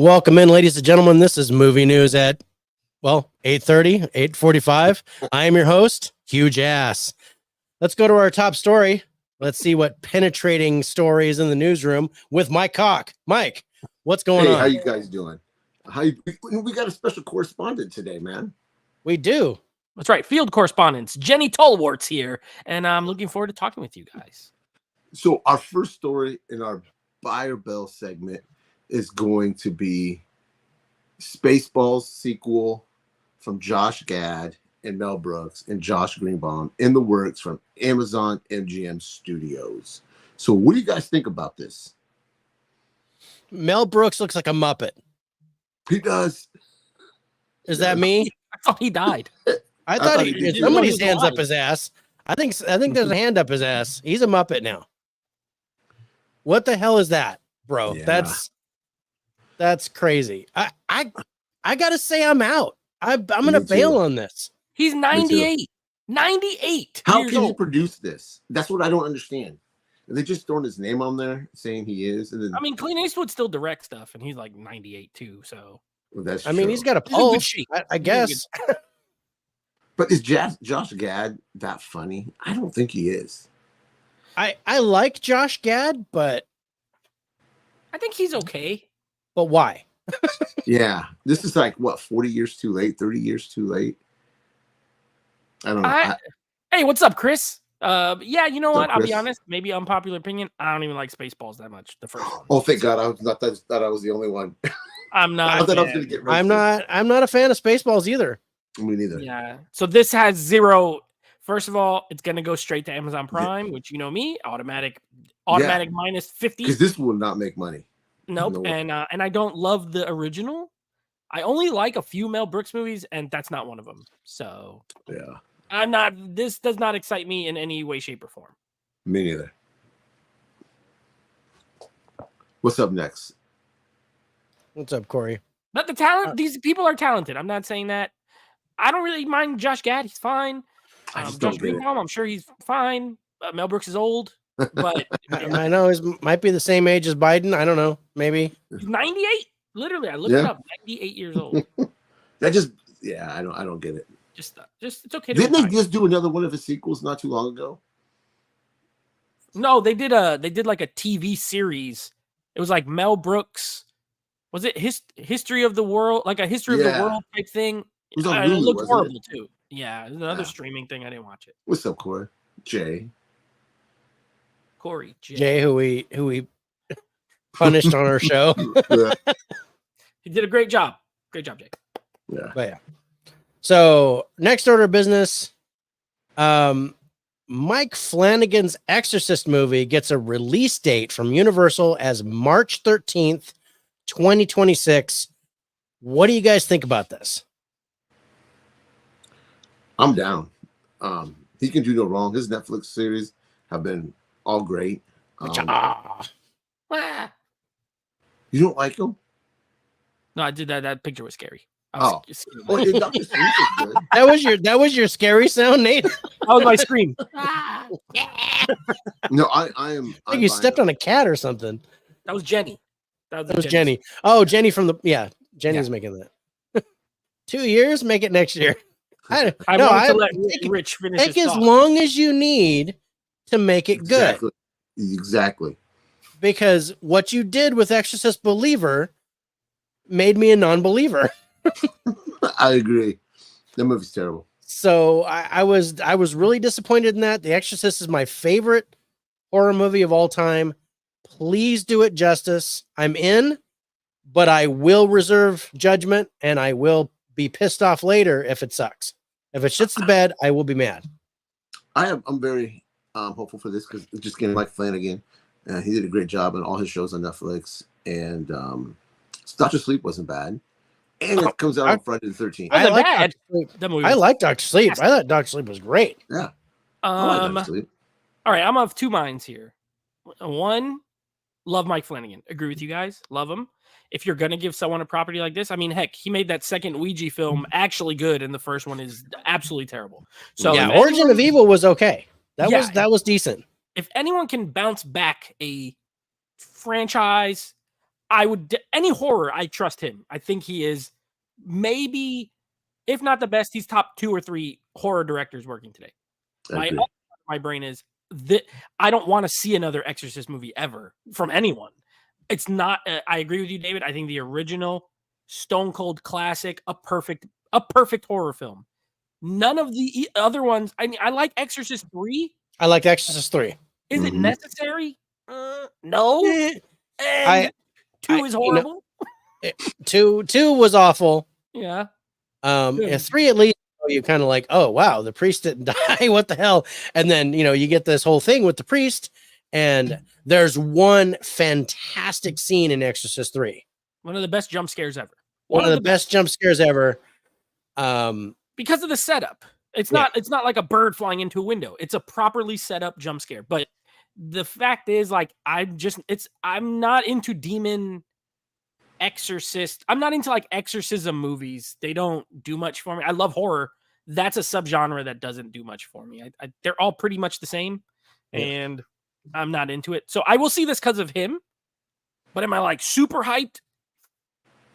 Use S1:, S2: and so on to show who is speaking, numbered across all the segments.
S1: Welcome in, ladies and gentlemen. This is movie news at 8:30, 8:45. I am your host, Huge Ass. Let's go to our top story. Let's see what penetrating story is in the newsroom with Mike Cock. Mike, what's going on?
S2: How you guys doing? We got a special correspondent today, man.
S1: We do.
S3: That's right. Field correspondents. Jenny Tolwart's here, and I'm looking forward to talking with you guys.
S2: So our first story in our Buyer Bell segment is going to be Spaceballs sequel from Josh Gad and Mel Brooks and Josh Greenbaum in the works from Amazon MGM Studios. So what do you guys think about this?
S1: Mel Brooks looks like a Muppet.
S2: He does.
S1: Is that me?
S3: I thought he died.
S1: I thought
S2: he did.
S1: somebody's hands up his ass. I think there's a hand up his ass. He's a Muppet now. What the hell is that, bro?
S2: Yeah.
S1: That's crazy. I gotta say I'm out. I'm gonna bail on this.
S3: He's 98. 98.
S2: How
S3: years
S2: can you
S3: old.
S2: produce this? That's what I don't understand. Are they just throwing his name on there saying he is? And then,
S3: I mean, Clint Eastwood still directs stuff, and he's like 98 too. So
S2: well, that's
S1: I mean,
S2: true.
S1: he's got a
S3: He's in good
S1: pulse.
S3: shape.
S1: I guess.
S2: But is Josh Gad that funny? I don't think he is.
S1: I like Josh Gad, but
S3: I think he's okay.
S1: why?
S2: Yeah, this is like what, 40 years too late, 30 years too late. I don't know.
S3: Hey, what's up, Chris? Yeah, you know
S2: What's
S3: what?
S2: up,
S3: I'll be
S2: Chris?
S3: honest. Maybe unpopular opinion. I don't even like Spaceballs that much. The first one.
S2: Oh, thank God! I thought I was the only one.
S3: I'm not.
S2: I thought I was
S3: a
S2: gonna
S3: fan.
S2: get.
S1: I'm not a fan of Spaceballs either.
S2: Me neither.
S3: Yeah. So this has 0. First of all, it's gonna go straight to Amazon Prime, which you know me, automatic minus 50.
S2: Because this will not make money.
S3: Nope.
S2: No.
S3: And I don't love the original. I only like a few Mel Brooks movies, and that's not one of them. So
S2: Yeah,
S3: I'm not. This does not excite me in any way, shape, or form.
S2: me neither. What's up next?
S1: What's up, Corey?
S3: But the talent, these people are talented. I'm not saying that. I don't really mind Josh Gad. He's fine.
S2: I just don't
S3: Josh
S2: get it.
S3: Greenbaum, I'm sure he's fine. Mel Brooks is old, but
S1: I know he might be the same age as Biden. I don't know. Maybe.
S3: he's 98. Literally, I looked it
S2: Yeah.
S3: up. 98 years old.
S2: That just, yeah, I don't get it.
S3: Just it's okay. To
S2: Didn't they
S3: retire.
S2: just do another one of his sequels not too long ago?
S3: No, they did like a TV series. It was like Mel Brooks. Was it History of the World? Like a History of the
S2: Yeah.
S3: World type thing.
S2: It was on
S3: It
S2: Hulu,
S3: looked
S2: wasn't
S3: horrible too. Yeah, it was another
S2: Yeah.
S3: streaming thing. I didn't watch it.
S2: What's up, Corey? Jay.
S3: Corey
S1: Jay, who we punished on our show.
S2: Yeah.
S3: He did a great job. Great job, Jake.
S2: Yeah.
S1: But yeah. So next order of business. Mike Flanagan's Exorcist movie gets a release date from Universal as March 13th, 2026. What do you guys think about this?
S2: I'm down. He can do no wrong. His Netflix series have been all great.
S3: Ah.
S2: You don't like him?
S3: No, I did that. That picture was scary.
S2: Oh.
S3: That
S2: Oh, and Dr. Sleep is good.
S1: That was your scary sound, Nate.
S3: was my scream.
S2: No, I am.
S1: I think you stepped on a cat or something.
S3: That was Jenny.
S1: That was Jenny. Oh, Jenny from Jenny's making that. 2 years, make it next year.
S3: I wanted to let
S1: take
S3: Rich finish
S1: Take
S3: his
S1: as
S3: thought.
S1: long as you need to make it good.
S2: Exactly.
S1: Because what you did with Exorcist Believer made me a non-believer.
S2: I agree. That movie's terrible.
S1: So I was really disappointed in that. The Exorcist is my favorite horror movie of all time. Please do it justice. I'm in, but I will reserve judgment and I will be pissed off later if it sucks. If it shits the bed, I will be mad.
S2: I'm very hopeful for this because just getting Mike Flanagan. He did a great job on all his shows on Netflix. And Dr. Sleep wasn't bad. And it comes out on Friday the 13th.
S1: I
S3: Wasn't
S1: like
S3: bad.
S1: Dr. Sleep.
S3: That movie
S1: I
S3: was-
S1: like Dr. Sleep. I thought Dr. Sleep was great.
S2: Yeah. I like Dr. Sleep.
S3: All right, I'm of two minds here. One, love Mike Flanagan. Agree with you guys. Love him. If you're gonna give someone a property like this, I mean, heck, he made that second Ouija film actually good, and the first one is absolutely terrible. So
S1: yeah,
S3: if
S1: Origin
S3: anyone-
S1: of Evil was okay. That
S3: Yeah.
S1: was decent.
S3: If anyone can bounce back a franchise any horror, I trust him. I think he is maybe, if not the best, he's top 2 or 3 horror directors working today. My brain is that I don't want to see another Exorcist movie ever from anyone. It's not. I agree with you, David. I think the original Stone Cold classic, a perfect horror film. None of the other ones. I mean, I like Exorcist 3.
S1: I like Exorcist 3.
S3: Is it necessary? No. And 2 is horrible.
S1: Two was awful.
S3: Yeah.
S1: And 3 at least you kind of like, oh wow, the priest didn't die. What the hell? And then you get this whole thing with the priest, and there's one fantastic scene in Exorcist 3.
S3: One of the best jump scares ever.
S1: One of the best jump scares ever.
S3: Because of the setup. It's not like a bird flying into a window. It's a properly set up jump scare. But the fact is, like, I'm not into demon exorcist. I'm not into like exorcism movies. They don't do much for me. I love horror. That's a subgenre that doesn't do much for me. They're all pretty much the same, and I'm not into it. So I will see this because of him. But am I like super hyped?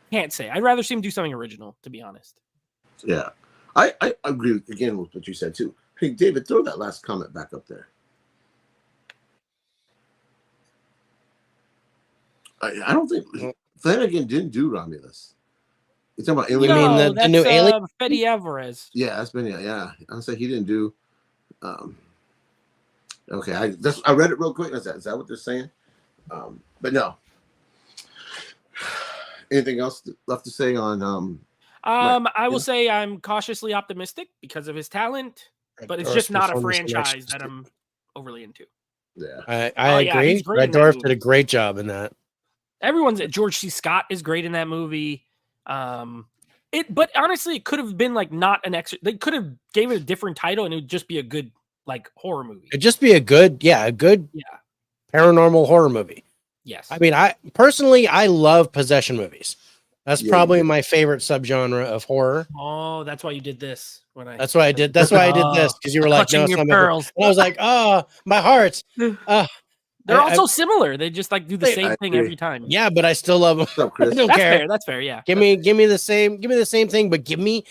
S3: Can't say. I'd rather see him do something original, to be honest.
S2: Yeah. I agree again with what you said too. Hey, David, throw that last comment back up there. I don't think Flanagan didn't do Romulus. You talking about Alien?
S1: You mean the new Alien?
S3: Fede Alvarez.
S2: Yeah, that's been I say he didn't do. Okay, I read it real quick. Is that what they're saying? But no. Anything else left to say on?
S3: I will say I'm cautiously optimistic because of his talent, but it's just not a franchise that I'm overly into.
S2: Yeah,
S1: I agree. Red Dwarf did a great job in that.
S3: George C. Scott is great in that movie. But honestly, it could have been like not an extra. They could have gave it a different title, and it would just be a good like horror movie.
S1: It'd just be a good paranormal horror movie.
S3: Yes.
S1: I mean, I personally love possession movies. That's probably my favorite subgenre of horror.
S3: Oh, that's why you did this.
S1: That's why I did this because you were like, no,
S3: your pearls.
S1: And I was like, oh, my heart.
S3: They're also similar. They just like do the same thing every time.
S1: Yeah, but I still love them.
S2: What's up, Chris?
S1: I don't care.
S3: Fair. That's fair. Yeah.
S1: Give me the same thing, but give me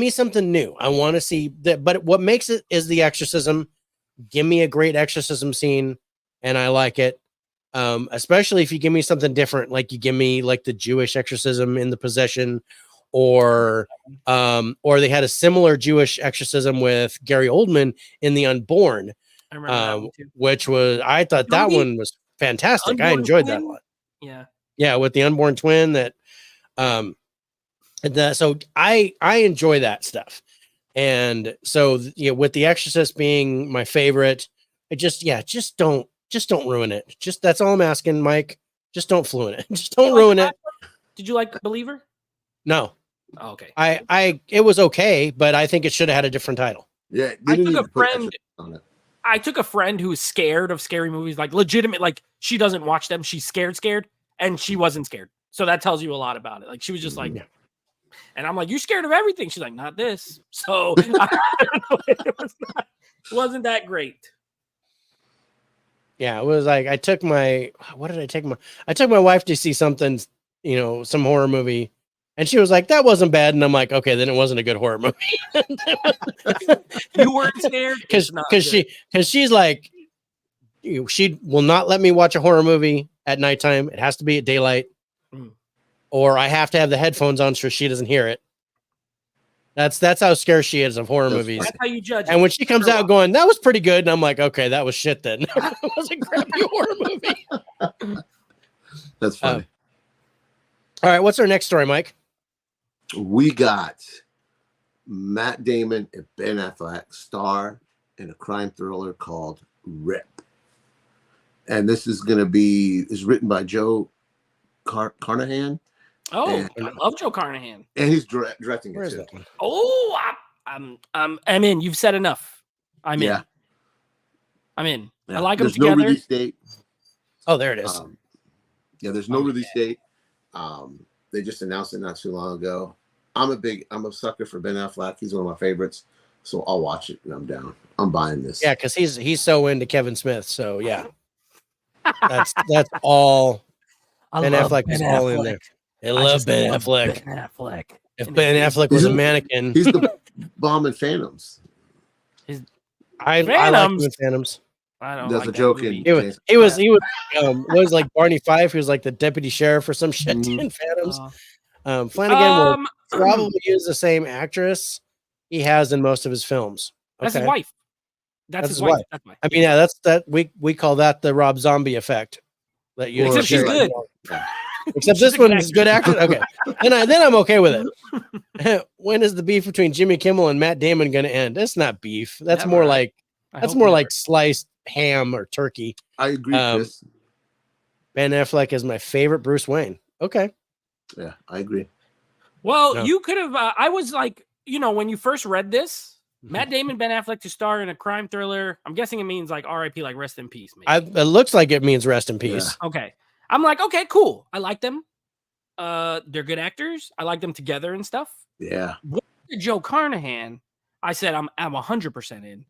S1: something new. I want to see that. But what makes it is the exorcism. Give me a great exorcism scene, and I like it. Especially if you give me something different, like you give me like the Jewish exorcism in The Possession, or they had a similar Jewish exorcism with Gary Oldman in The Unborn,
S3: I remember that one too.
S1: Which was I thought that one was fantastic. I enjoyed that one. Yeah, with the unborn twin. So I enjoy that stuff, and so with The Exorcist being my favorite, just don't ruin it. Just that's all I'm asking, Mike. Just don't fluent it. Just don't ruin it.
S3: Did you like Believer?
S1: No.
S3: Oh, okay.
S1: It was okay, but I think it should have had a different title.
S2: Yeah.
S3: I took a friend who was scared of scary movies, like legitimate, like she doesn't watch them. She's scared, and she wasn't scared. So that tells you a lot about it. Like she was just like, and I'm like, you're scared of everything. She's like, not this. So it wasn't that great.
S1: Yeah, it was like I took my wife to see something, some horror movie, and she was like, that wasn't bad. And I'm like, okay, then it wasn't a good horror movie.
S3: You weren't scared?
S1: Because she's like, she will not let me watch a horror movie at nighttime. It has to be at daylight, or I have to have the headphones on so she doesn't hear it. That's how scared she is of horror movies.
S3: That's how you judge.
S1: And when she comes out going, that was pretty good, and I'm like, okay, that was shit then. It was a crappy horror movie.
S2: That's funny.
S1: All right, what's our next story, Mike?
S2: We got Matt Damon and Ben Affleck star in a crime thriller called Rip. And this is written by Joe Carnahan.
S3: Oh, I love Joe Carnahan.
S2: And he's directing it too.
S1: That one?
S3: Oh, I'm in. You've said enough. I'm in. I'm in.
S2: Yeah.
S3: I like them
S2: There's
S3: together.
S2: No release date.
S1: Oh, there it is.
S2: There's no release date. They just announced it not too long ago. I'm a sucker for Ben Affleck. He's one of my favorites. So I'll watch it and I'm down. I'm buying this.
S1: Yeah, because he's so into Kevin Smith. So yeah. That's all. Ben Affleck was all in there. I love Ben Affleck.
S3: Ben Affleck.
S1: If Ben Affleck was a mannequin,
S2: He's the bomb in Phantoms.
S1: I like him
S3: Phantoms.
S1: in Phantoms.
S3: I don't
S2: There's
S3: like
S2: a
S3: that
S2: joke
S3: movie.
S2: in.
S1: He was like Barney Fife. He was like the deputy sheriff or some shit
S2: Mhm.
S1: in Phantoms. Flanagan will probably use the same actress he has in most of his films.
S3: That's
S1: Okay.
S3: his wife. That's his wife. That's why.
S1: I mean, yeah, that's that we call that the Rob Zombie effect. That you
S3: Except she's good.
S1: Except
S3: She's
S1: this
S3: a good
S1: one is good actress. Okay, then I'm okay with it. When is the beef between Jimmy Kimmel and Matt Damon going to end? That's not beef. That's
S3: Never.
S1: more like
S3: I
S1: that's
S3: hope
S1: more
S3: never.
S1: like sliced ham or turkey.
S2: I agree, Chris.
S1: Ben Affleck is my favorite Bruce Wayne. Okay,
S2: Yeah, I agree.
S3: Well,
S1: No.
S3: you could have. I was like, when you first read this, Matt Damon, Ben Affleck to star in a crime thriller. I'm guessing it means like R.I.P. like rest in peace. Maybe.
S1: it looks like it means rest in peace.
S3: Okay. I'm like, okay, cool. I like them. They're good actors. I like them together and stuff.
S2: Yeah.
S3: Joe Carnahan, I said I'm 100% in.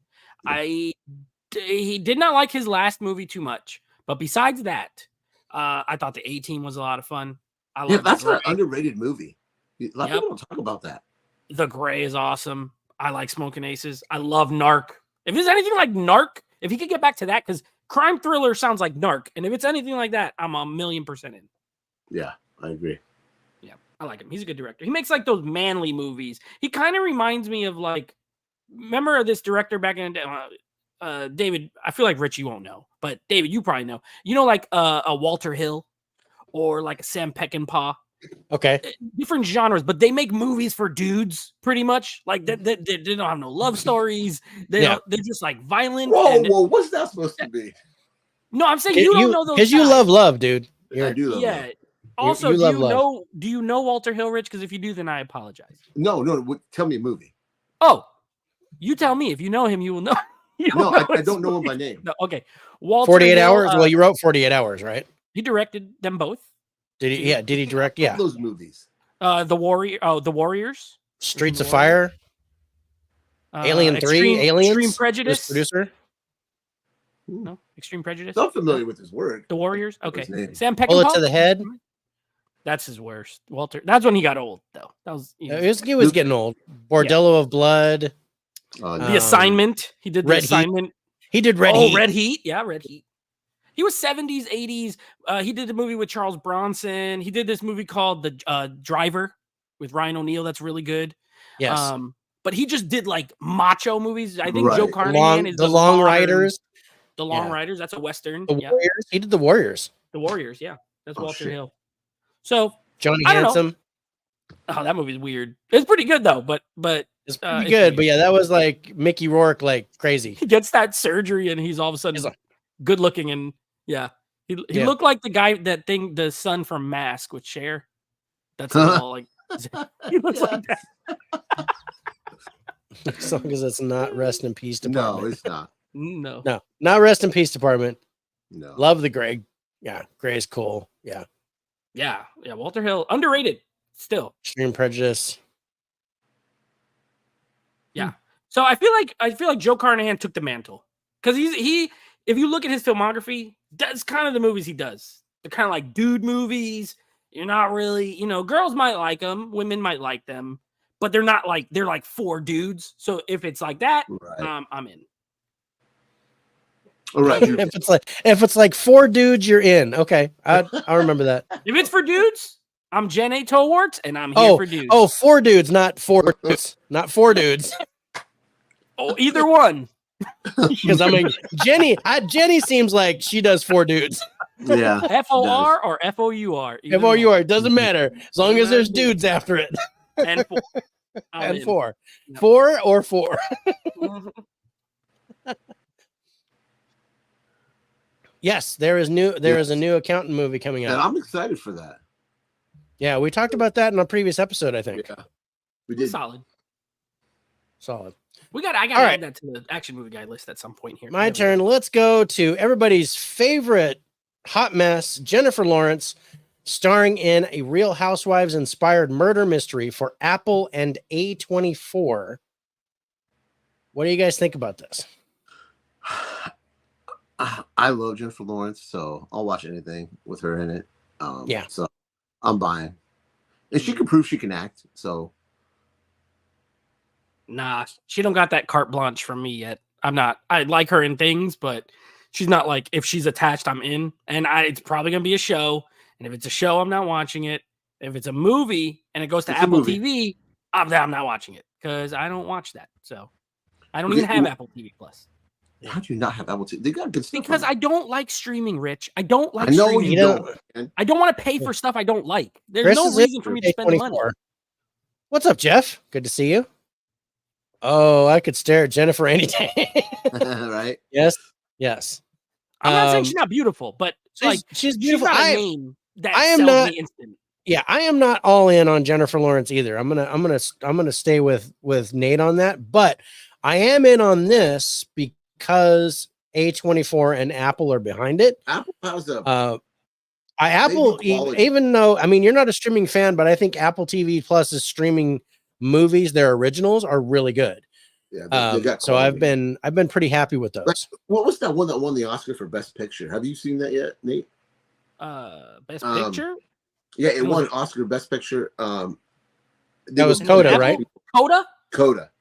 S3: He did not like his last movie too much, but besides that, I thought the A-Team was a lot of fun.
S2: Yeah, that's an underrated movie. A lot of people don't talk about that.
S3: The Gray is awesome. I like Smoking Aces. I love Narc. If it's anything like Narc, if he could get back to that, because crime thriller sounds like Narc, and if it's anything like that, I'm 1,000,000% in.
S2: Yeah, I agree.
S3: Yeah, I like him. He's a good director. He makes like those manly movies. He kind of reminds me of like, remember this director back in the day, David? I feel like Rich, you won't know, but David, you probably know. Like a Walter Hill or like a Sam Peckinpah.
S1: Okay,
S3: Different genres, but they make movies for dudes pretty much. Like they don't have no love stories. They're just like violent.
S2: Whoa, what's that supposed to be?
S3: No, I'm saying you don't know those
S1: because you
S3: guys.
S1: love, dude.
S2: I do love
S3: Yeah.
S2: that.
S3: Also,
S1: you love
S3: do you know Walter Hill, Rich? Because if you do, then I apologize.
S2: No. Tell me a movie.
S3: Oh, you tell me. If you know him, you will know.
S2: I don't know him by name.
S3: No, okay. Walter
S1: 48
S3: Hill,
S1: hours. Well, you wrote 48 hours, right?
S3: he directed them both.
S1: Did he? Yeah. Did he direct? Yeah.
S2: Those movies.
S3: The Warriors.
S1: Streets of Fire. Alien 3.
S3: Extreme,
S1: Aliens.
S3: Extreme Prejudice.
S1: Producer.
S3: No, Extreme Prejudice.
S2: I'm familiar with his work.
S3: The Warriors. Okay.
S2: His name.
S3: Sam Peckinpah.
S1: Bullet to the head.
S3: That's his worst. Walter. That's when he got old, though. That was
S1: He was getting old. Bordello of Blood.
S3: The Assignment. He did the
S1: Red Heat.
S3: Assignment.
S1: He did Red Heat.
S3: Red Heat. Yeah, Red Heat. He was 70s, 80s. He did the movie with Charles Bronson. He did this movie called The Driver with Ryan O'Neal. That's really good.
S1: Yes.
S3: But he just did like macho movies. I think Joe
S2: Right.
S3: Carnahan is
S1: the Long
S3: modern-
S1: Riders.
S3: The Long Riders. That's a Western.
S1: The
S3: Yeah.
S1: Warriors. He did the Warriors.
S3: The Warriors. Yeah. That's
S2: Oh,
S3: Walter
S2: shit.
S3: Hill. So,
S1: Johnny
S3: I don't know.
S1: Handsome.
S3: oh, that movie's weird. It's pretty good though, but
S1: It's pretty
S3: it's
S1: good,
S3: weird.
S1: but yeah, that was like Mickey Rourke, like crazy.
S3: he gets that surgery and he's all of a sudden
S1: He's like-
S3: good looking and yeah. He
S1: Yeah.
S3: looked like the son from Mask with Cher. That's all like he looks like that.
S1: As long as it's not rest in peace
S2: No,
S1: department.
S2: it's not.
S3: No.
S1: No, not rest in peace department.
S2: No.
S1: Love the Greg. Yeah, Gray's cool. Yeah,
S3: Yeah. Yeah. Walter Hill. Underrated still.
S1: Extreme Prejudice.
S3: So I feel like Joe Carnahan took the mantle. Because he if you look at his filmography, that's kind of the movies he does. They're kind of like dude movies. You're not really, girls might like them, women might like them, but they're not like they're like for dudes. So if it's like that,
S2: Right.
S3: I'm in.
S2: All right.
S1: if it's like 4 dudes, you're in. Okay, I remember that.
S3: If it's for dudes, I'm Jen A. Towards, and I'm here for dudes.
S1: Oh, 4 dudes, not 4 dudes, not 4 dudes.
S3: Oh, either one.
S1: Because I mean, Jenny seems like she does 4 dudes.
S2: Yeah.
S3: FOR or FOUR.
S1: If or you are, it doesn't matter as long as there's dudes after it.
S3: And 4. I'm
S1: And
S3: in.
S1: 4,
S3: Yep.
S1: 4 or 4. Yes, there is a new accountant movie coming
S2: And
S1: out.
S2: I'm excited for that.
S1: Yeah, we talked about that in a previous episode, I think.
S2: Yeah. We did.
S3: Solid.
S1: Solid.
S3: I gotta
S1: All
S3: add
S1: right.
S3: that to the action movie guy list at some point here.
S1: My turn. Let's go to everybody's favorite hot mess, Jennifer Lawrence, starring in a Real Housewives inspired murder mystery for Apple and A24. What do you guys think about this?
S2: I love Jennifer Lawrence, so I'll watch anything with her in it.
S1: Yeah.
S2: So I'm buying, and she can prove she can act. So
S3: Nah, she don't got that carte blanche from me yet. I'm not. I like her in things, but she's not like if she's attached, I'm in. And it's probably gonna be a show. And if it's a show, I'm not watching it. If it's a movie and it goes to
S2: It's a
S3: Apple
S2: movie.
S3: TV, I'm not watching it because I don't watch that. So I don't
S2: Okay,
S3: even have
S2: well-
S3: Apple TV Plus
S2: how do you not have Apple TV? They got good stuff.
S3: because
S2: on
S3: I don't like streaming. Rich, I don't
S2: there.
S3: like.
S2: I know
S3: streaming.
S2: you
S1: You
S2: don't.
S1: don't-
S2: man.
S3: I don't want to pay for stuff I don't like. There's
S1: Chris
S3: no
S1: is
S3: reason for me to spend the money.
S1: A24. What's up, Jeff? Good to see you. Oh, I could stare at Jennifer any day.
S2: Right?
S1: Yes. Yes.
S3: I'm not saying
S1: Um,
S3: she's not beautiful, but like
S1: She's
S3: she's
S1: beautiful.
S3: got a name that
S1: I am
S3: sells
S1: not-
S3: me instant.
S1: Yeah, I am not all in on Jennifer Lawrence either. I'm gonna stay with Nate on that, but I am in on this because A24 and Apple are behind it.
S2: Apple has a
S1: Apple,
S2: quality.
S1: even though I mean you're not a streaming fan, but I think Apple TV Plus is streaming movies. Their originals are really good.
S2: yeah. They got
S1: So
S2: quality.
S1: I've been pretty happy with those.
S2: What was that one that won the Oscar for Best Picture? Have you seen that yet, Nate?
S3: Best
S2: Um,
S3: picture.
S2: Yeah, it
S3: Who was
S2: won
S3: it?
S2: Oscar Best Picture.
S1: That was
S2: It
S1: Coda,
S3: Apple?
S1: right?
S3: Coda?
S2: Coda.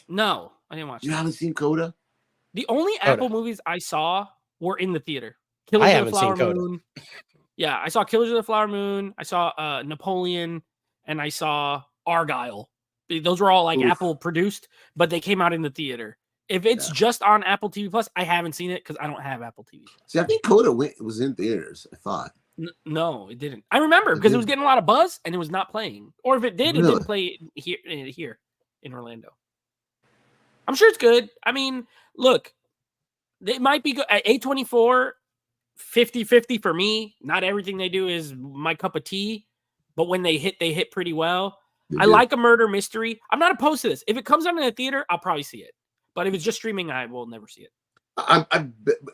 S3: No, I didn't watch
S2: You
S3: it.
S2: haven't seen Coda?
S3: The only
S1: Coda.
S3: Apple movies I saw were in the theater. Killers
S1: I
S3: of the
S1: haven't seen
S3: Flower
S1: Coda.
S3: Moon. Yeah, I saw Killers of the Flower Moon. I saw Napoleon, and I saw Argyle. Those were all like
S2: Oof.
S3: Apple produced, but they came out in the theater. If it's
S2: Yeah.
S3: just on Apple TV Plus, I haven't seen it because I don't have Apple TV Plus.
S2: See, I think Coda was in theaters. I thought.
S3: No, it didn't. I remember
S2: It
S3: because it was
S2: didn't.
S3: getting a lot of buzz and it was not playing. Or if it did, it
S2: Really?
S3: didn't play here in Orlando. I'm sure it's good. I mean, look, it might be good at A24, 50-50 for me. Not everything they do is my cup of tea, but when they hit pretty well.
S2: They
S3: I
S2: did.
S3: like a murder mystery. I'm not opposed to this. If it comes out in the theater, I'll probably see it. But if it's just streaming, I will never see it.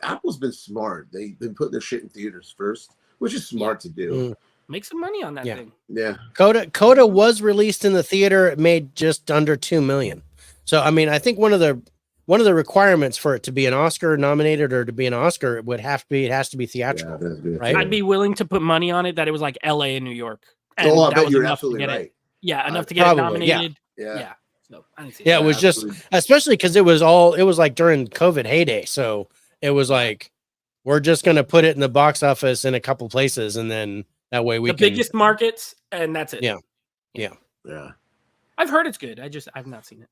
S2: Apple's been smart. They've been putting their shit in theaters first, which is smart to do.
S1: Mm.
S3: Make some money on that
S1: Yeah.
S3: thing.
S2: Yeah.
S1: Coda was released in the theater. It made just under 2 million. So I mean, I think one of the requirements for it to be an Oscar nominated or to be an Oscar it has to be theatrical.
S2: that's good.
S1: right?
S3: I'd be willing to put money on it that it was like LA and New York. And
S2: Oh, I
S3: that
S2: bet
S3: was
S2: you're
S3: enough to
S2: absolutely
S3: get
S2: right.
S3: it. Yeah, enough to get
S1: Probably,
S3: it
S1: yeah.
S3: nominated.
S2: Yeah.
S3: Yeah. So I didn't see
S1: Yeah, it
S3: that.
S1: was just
S2: absolutely.
S1: especially because it was like during COVID heyday. So it was like we're just gonna put it in the box office in a couple places, and then that way we
S3: the
S1: can.
S3: biggest markets, and that's it.
S1: Yeah.
S2: Yeah.
S3: I've heard it's good. I've not seen it.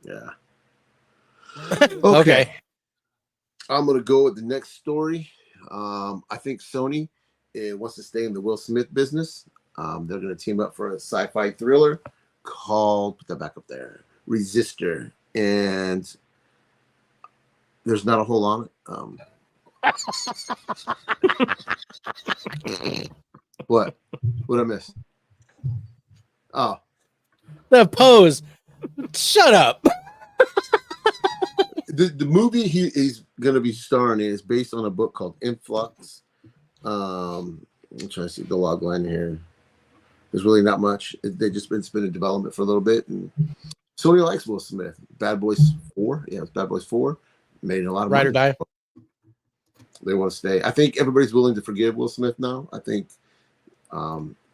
S2: Yeah.
S1: Okay.
S2: I'm gonna go with the next story. I think Sony wants to stay in the Will Smith business. They're gonna team up for a sci-fi thriller called, put that back up there, Resistor, and there's not a whole lot on it. What I miss? Oh,
S1: The pose. Shut up.
S2: the movie he's gonna be starring in is based on a book called Influx. I'm trying to see the log line here. There's really not much. They've just been spending development for a little bit, and Sony likes Will Smith. Bad Boys 4, yeah, it's Bad Boys 4 made a lot of
S1: Ride
S2: money.
S1: or die.
S2: They want to stay. I think everybody's willing to forgive Will Smith now. I think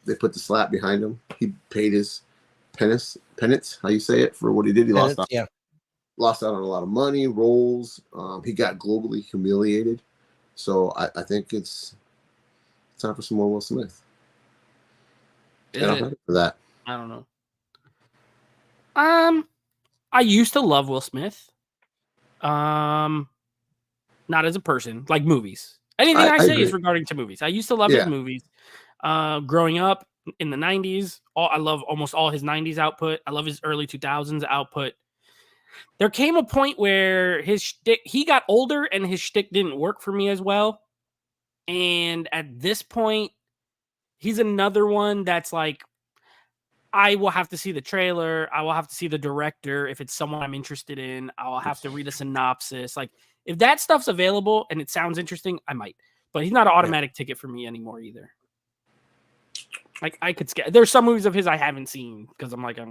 S2: they put the slap behind him. He paid his penance, how you say it, for what he did. He lost out.
S1: Yeah.
S2: Lost out on a lot of money, roles. He got globally humiliated. So I think it's time for some more Will Smith.
S3: Is
S2: And I'm
S3: it?
S2: ready for that.
S3: I don't know. I used to love Will Smith. Not as a person, like movies. Anything I say is
S2: agree.
S3: regarding to movies. I used to love
S2: Yeah.
S3: his movies. Growing up in the 90s, I love almost all his 90s output. I love his early 2000s output. There came a point where he got older and his shtick didn't work for me as well. And at this point, he's another one that's like, I will have to see the trailer. I will have to see the director. If it's someone I'm interested in, I'll have to read a synopsis. Like, if that stuff's available and it sounds interesting, I might. But he's not an automatic ticket for me anymore either. Like, I could skip. There's some movies of his I haven't seen because I'm like, I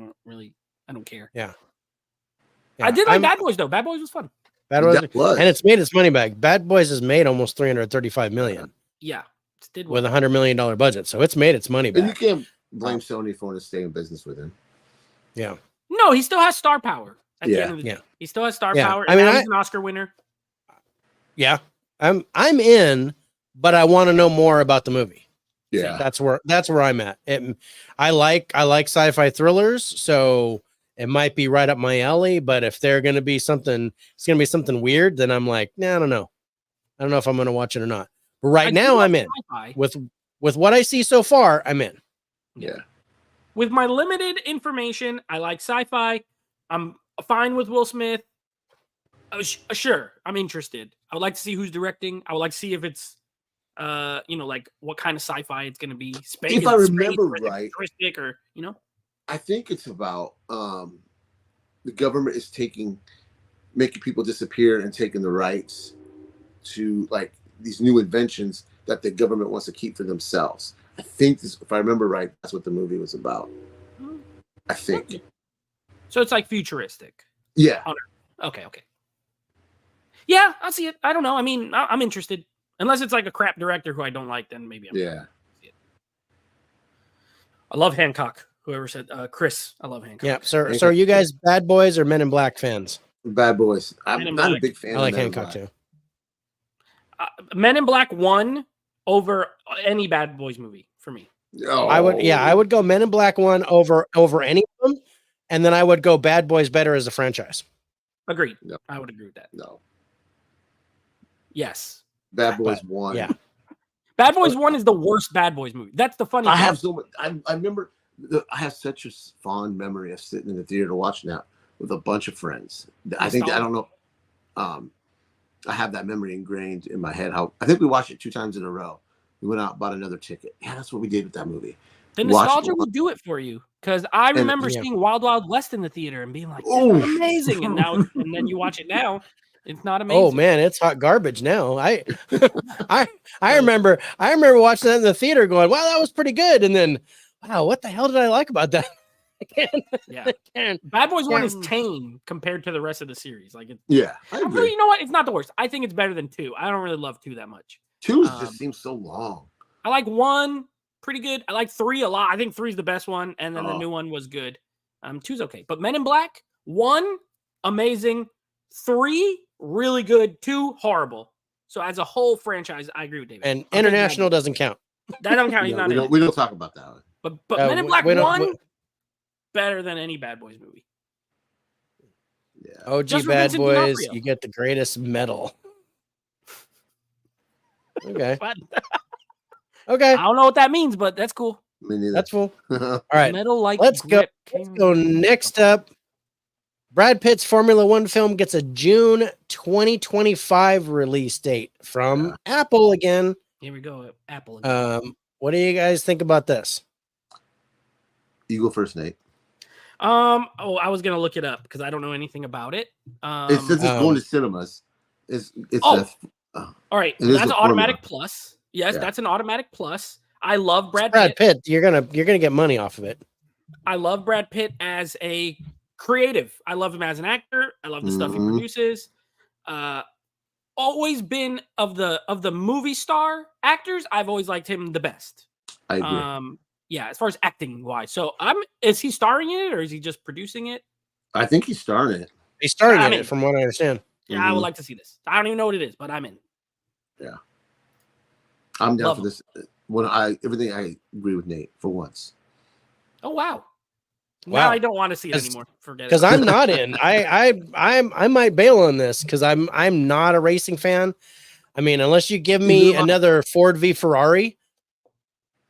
S3: don't care.
S1: Yeah.
S3: I did like
S1: I'm-
S3: Bad Boys though. Bad Boys was fun.
S1: Bad Boys,
S2: That was.
S1: and it's made its money back. Bad Boys has made almost 335 million.
S3: Yeah. Just did
S1: with
S3: well.
S1: $100 million budget, so it's made its money
S2: And you
S1: back.
S2: can't blame Sony for wanting to stay in business with him.
S1: Yeah,
S3: No, he still has star power. At the
S2: Yeah.
S3: end of the
S1: Yeah.
S3: day. He still has star
S1: Yeah.
S3: power.
S1: I
S3: And
S1: mean,
S3: now he's an Oscar winner.
S1: yeah. I'm in, but I want to know more about the movie.
S2: Yeah.
S1: That's where I'm at. I like sci-fi thrillers, so it might be right up my alley. But if they're gonna be something, it's gonna be something weird, then I'm like, nah, I don't know. I don't know if I'm gonna watch it or not. But right
S3: I do
S1: now,
S3: like
S1: I'm in.
S3: sci-fi.
S1: With what I see so far, I'm in.
S2: Yeah.
S3: With my limited information, I like sci-fi. I'm fine with Will Smith. Sure, I'm interested. I would like to see who's directing. I would like to see if it's, like what kind of sci-fi it's going to be. Space,
S2: If I remember
S3: or is it
S2: right,
S3: futuristic, or
S2: I think it's about the government is making people disappear and taking the rights to like these new inventions that the government wants to keep for themselves. I think this, if I remember right, that's what the movie was about. I think.
S3: So it's like futuristic.
S2: Yeah.
S3: Okay. Yeah, I'll see it. I don't know. I mean, I'm interested. Unless it's like a crap director who I don't like, then maybe I'm
S2: Yeah.
S3: I love Hancock. Whoever said Chris, I love Hancock.
S1: Yeah. So are you guys Bad Boys or Men in Black fans?
S2: Bad Boys.
S3: Men
S2: I'm
S3: in
S2: not a
S3: Black.
S2: big fan.
S1: I like
S2: of Men in
S1: Hancock
S2: Black.
S1: too.
S3: Men in Black won over any Bad Boys movie for me.
S2: Oh.
S1: I would go Men in Black 1 over any of them, and then I would go Bad Boys better as a franchise.
S3: Agreed.
S2: No.
S3: I would agree with that.
S2: No.
S3: Yes.
S2: Bad Boys 1.
S1: Yeah.
S3: Bad Boys 1 is the worst Bad Boys movie. That's the funny
S2: I
S3: thing.
S2: have so much. I remember. I have such a fond memory of sitting in the theater watching that with a bunch of friends. I think I don't know. I have that memory ingrained in my head. I think we watched it 2 times in a row. We went out, bought another ticket. Yeah, that's what we did with that movie.
S3: The
S2: Watched
S3: nostalgia
S2: it.
S3: will do it for you. Because I remember
S1: yeah.
S3: seeing Wild Wild West in the theater and being like, this
S2: Ooh.
S3: is amazing. And now and then you watch it now, it's not amazing.
S1: Oh man, it's hot garbage now. I remember watching that in the theater going, wow, that was pretty good. And then, wow, what the hell did I like about that?
S3: Yeah. Bad Boys 1 is tame compared to the rest of the series. Like
S2: Yeah, I
S3: really,
S2: agree.
S3: you know what? It's not the worst. I think it's better than 2. I don't really love 2 that much.
S2: 2 just seems so long.
S3: I like 1 pretty good. I like 3 a lot. I think 3 is the best one, and then the new one was good. 2's okay, but Men in Black 1 amazing, 3 really good, 2 horrible. So as a whole franchise, I agree with David.
S1: And
S3: I'll take
S1: international
S3: Bad Boys.
S1: doesn't count.
S3: That doesn't count. He's
S2: No,
S3: not in it.
S2: we don't talk about that one.
S3: But Men in Black
S1: we don't-
S3: 1
S1: we-
S3: better than any Bad Boys movie.
S2: Yeah.
S1: OG
S3: Just for
S1: Bad
S3: Vincent
S1: Boys,
S3: D'Onofrio.
S1: you get the greatest medal. Okay.
S3: But
S1: Okay.
S3: I don't know what that means, but that's cool.
S2: Me neither.
S1: That's cool. All right.
S3: Metal like
S1: Let's go.
S3: grip.
S1: Let's go next up. Brad Pitt's Formula One film gets a June 2025 release date from Apple again.
S3: Here we go. Apple. Again.
S1: What do you guys think about this?
S2: You go first, Nate.
S3: I was gonna look it up because I don't know anything about it.
S2: It says it's going to cinemas. It's
S3: Oh. All right,
S2: It is
S3: that's
S2: the
S3: an automatic
S2: formula.
S3: plus. Yes,
S2: Yeah.
S3: that's an automatic plus. I love Brad
S1: Brad
S3: Pitt.
S1: Pitt, you're gonna get money off of it.
S3: I love Brad Pitt as a creative. I love him as an actor. I love the stuff he
S2: Mhm.
S3: produces. Always been of the movie star actors. I've always liked him the best.
S2: I agree.
S3: Yeah, as far as acting wise. So is he starring in it or is he just producing it?
S2: I think he's starting it.
S1: He's starring
S3: I
S1: in
S3: mean-
S1: it, from what I understand.
S3: Yeah, I would
S2: Mhm.
S3: like to see this. I don't even know what it is, but I'm in.
S2: I'm down
S3: Love
S2: for
S3: him.
S2: this. Everything I agree with Nate for once.
S3: Oh wow.
S1: Wow.
S3: Now I don't want to see it
S1: 'Cause-
S3: anymore. Forget it.
S1: Because I'm not in. I might bail on this because I'm not a racing fan. I mean, unless you give me
S2: Neither am I.
S1: another Ford v Ferrari,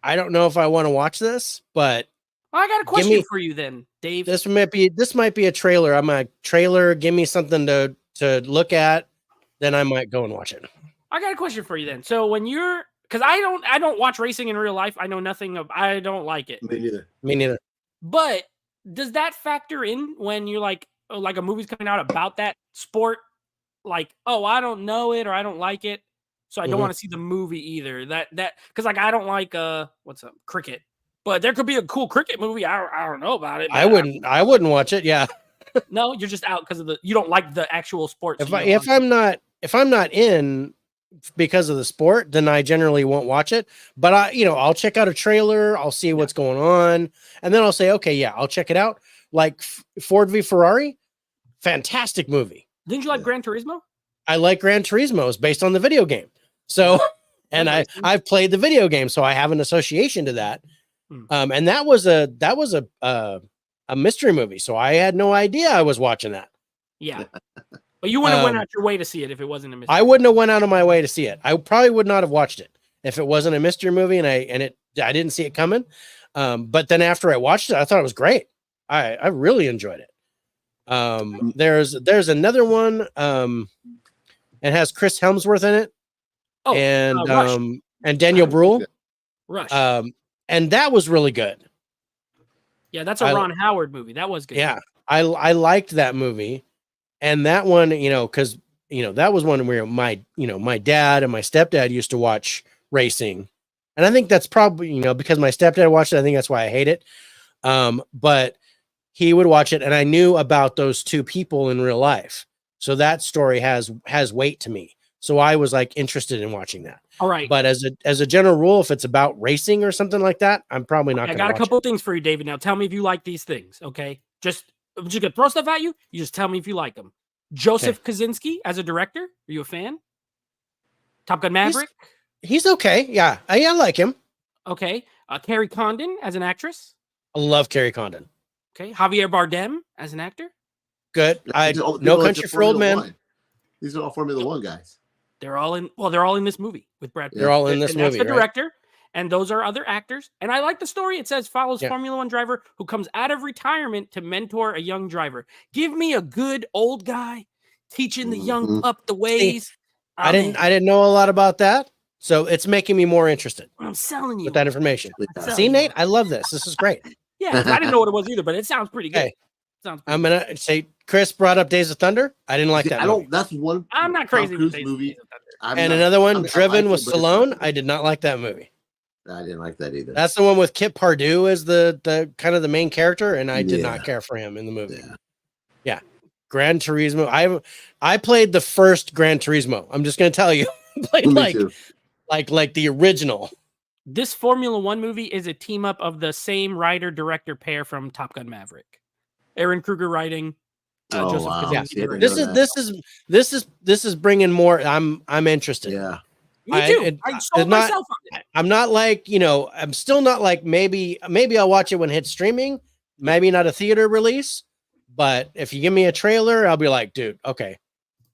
S1: I don't know if I want to watch this. But
S3: I got a question
S1: me-
S3: for you then, Dave.
S1: this might be a trailer. I'm a trailer. Give me something to look at, then I might go and watch it.
S3: I got a question for you then. So when you're because I don't watch racing in real life. I know nothing of I don't like it.
S2: Me neither.
S1: Me neither.
S3: But does that factor in when you're like a movie's coming out about that sport? Like, oh, I don't know it or I don't like it. So I don't
S1: Mhm.
S3: want to see the movie either. That because like I don't like what's up cricket. But there could be a cool cricket movie. I don't know about it.
S1: I wouldn't watch it. Yeah.
S3: No, you're just out because of you don't like the actual sport. so
S1: If
S3: you don't
S1: if
S3: want
S1: I'm not in, because of the sport, then I generally won't watch it. But I'll check out a trailer, I'll see what's going on, and then I'll say, okay, yeah, I'll check it out. Like Ford v Ferrari, fantastic movie.
S3: Didn't you like Gran Turismo?
S1: I like Gran Turismo. It's based on the video game. So, and I've played the video game, so I have an association to that. And that was a mystery movie, so I had no idea I was watching that.
S3: Yeah. But you wouldn't have went out your way to see it if it wasn't a mystery.
S1: I wouldn't have went out of my way to see it. I probably would not have watched it if it wasn't a mystery movie and I didn't see it coming. But then after I watched it, I thought it was great. I really enjoyed it. There's another one. It has Chris Hemsworth in it.
S3: Oh,
S1: and Daniel Bruhl.
S3: Rush.
S1: And that was really good.
S3: Yeah, that's a Ron Howard movie. That was good.
S1: Yeah, I liked that movie. And that one, because that was one where my dad and my stepdad used to watch racing. And I think that's probably, because my stepdad watched it, I think that's why I hate it. But he would watch it and I knew about those two people in real life. So that story has weight to me. So I was like interested in watching that.
S3: All right.
S1: But as a general rule, if it's about racing or something like that, I'm probably not going to watch it.
S3: I got a couple of things for you, David. Now tell me if you like these things, okay? I'm just gonna throw stuff at you. You just tell me if you like them. Joseph Kosinski as a director. Are you a fan? Top Gun Maverick.
S1: He's okay. Yeah, I like him.
S3: Okay. Carrie Condon as an actress.
S1: I love Carrie Condon.
S3: Okay. Javier Bardem as an actor.
S1: Good. No Country for Old Men.
S2: These are all Formula One guys.
S3: They're all in this movie with Brad Pitt.
S1: They're all in this movie.
S3: That's the director. And those are other actors. And I like the story. It says follows Formula One driver who comes out of retirement to mentor a young driver. Give me a good old guy teaching the young pup the ways.
S1: See, I didn't know a lot about that. So it's making me more interested.
S3: I'm selling you
S1: with that information. See, Nate, I love this. This is great.
S3: Yeah, I didn't know what it was either, but it sounds pretty good.
S1: Hey, I'm gonna say Chris brought up Days of Thunder. I didn't like that.
S2: That's one.
S3: I'm not crazy with
S2: Cruise movie.
S1: Another one, Driven with Stallone. I did not like that movie.
S2: I didn't like that either.
S1: That's the one with Kip Pardue as the kind of the main character, and I did not care for him in the movie. Yeah. Gran Turismo. I played the first Gran Turismo. I'm just gonna tell you, played like the original.
S3: This Formula One movie is a team up of the same writer director pair from Top Gun Maverick. Aaron Kruger writing. Joseph Kosinski.
S1: This is bringing more. I'm interested.
S2: Yeah.
S3: Me too. I sold myself on it.
S1: I'm not like, I'm still not like maybe I'll watch it when it hits streaming, maybe not a theater release, but if you give me a trailer, I'll be like, dude, okay.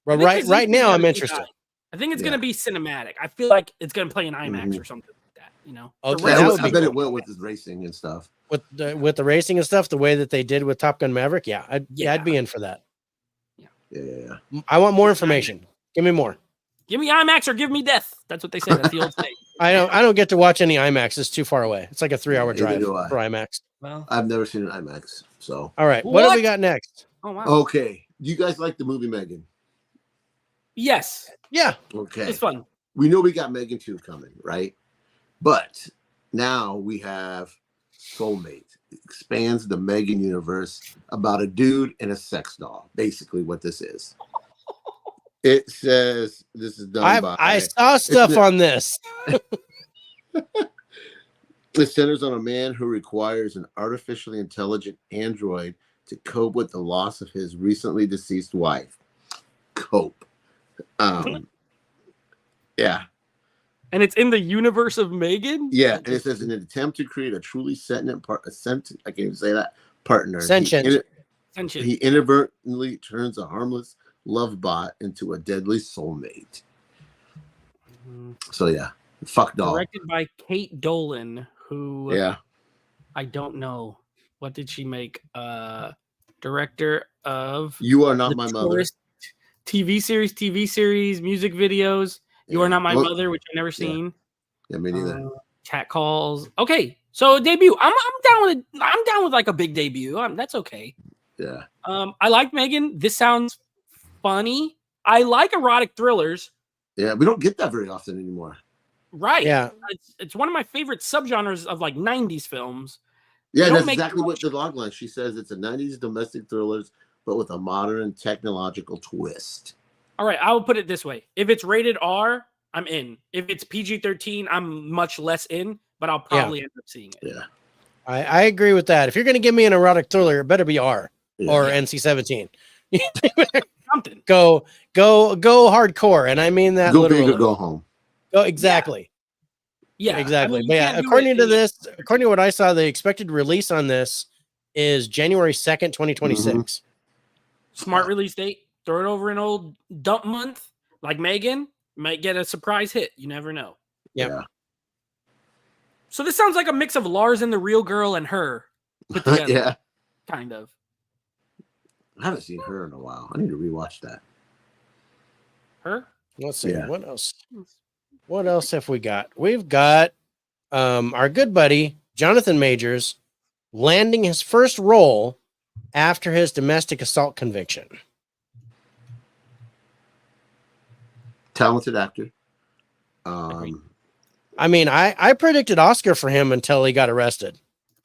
S1: But right now I'm interested.
S3: I think it's going to be cinematic. I feel like it's going to play in IMAX or something like that,
S1: Okay,
S2: I bet it will with his racing and stuff.
S1: With the racing and stuff, the way that they did with Top Gun Maverick, I'd be in for that.
S2: Yeah.
S1: I want more information. Give me more.
S3: Give me IMAX or give me death. That's what they say. That's the old saying.
S1: I don't get to watch any IMAX. It's too far away. It's like a 3-hour drive for IMAX.
S3: Well,
S2: I've never seen an IMAX. So
S1: all right, what do we got next?
S3: Oh wow.
S2: Okay, you guys like the movie Megan?
S3: Yes.
S1: Yeah.
S2: Okay.
S3: It's fun.
S2: We know we got Megan 2 coming, right? But now we have Soulmate. It expands the Megan universe about a dude and a sex doll. Basically, what this is. It says this is done by.
S1: I saw stuff on this.
S2: It centers on a man who requires an artificially intelligent android to cope with the loss of his recently deceased wife. Cope. Yeah.
S3: And it's in the universe of Megan?
S2: Yeah. And it says in an attempt to create a truly sentient I can't even say that partner.
S1: Sentient.
S2: He inadvertently turns a harmless love bot into a deadly soulmate. So yeah. Fuck doll.
S3: Directed by Kate Dolan, who I don't know. What did she make? Director of
S2: You Are Not My Mother.
S3: TV series, music videos. You Are Not My Mother, which I've never seen.
S2: Yeah, me neither.
S3: Cat Calls. Okay, so debut. I'm down with like a big debut. That's okay.
S2: Yeah.
S3: I like Megan. This sounds funny. I like erotic thrillers.
S2: Yeah, we don't get that very often anymore.
S3: Right.
S1: Yeah.
S3: It's one of my favorite subgenres of like 90s films.
S2: Yeah, that's exactly what the logline. She says it's a 90s domestic thrillers, but with a modern technological twist.
S3: All right, I will put it this way. If it's rated R, I'm in. If it's PG-13, I'm much less in, but I'll probably end up seeing it.
S2: Yeah.
S1: I agree with that. If you're going to give me an erotic thriller, it better be R or
S3: Yeah.
S1: NC-17.
S3: Something.
S1: Go hardcore, and I mean that
S2: Go
S1: literally.
S2: big or go home.
S1: Go exactly.
S3: Yeah,
S1: Exactly.
S3: I mean,
S1: But
S3: you
S1: yeah,
S3: can't do
S1: according
S3: it
S1: to
S3: in-
S1: this, according to what I saw, the expected release on this is January 2nd, 2026.
S3: smart release date, throw it over an old dump month like Megan, might get a surprise hit. You never know.
S1: Yep.
S2: Yeah.
S3: So this sounds like a mix of Lars and the Real Girl and Her put together,
S2: Yeah.
S3: kind of.
S2: I haven't seen Her in a while. I need to rewatch that.
S3: Her?
S1: Let's see.
S2: Yeah.
S1: What else? What else have we got? We've got our good buddy, Jonathan Majors, landing his first role after his domestic assault conviction.
S2: Talented actor.
S3: Agreed.
S1: I mean, I predicted Oscar for him until he got arrested.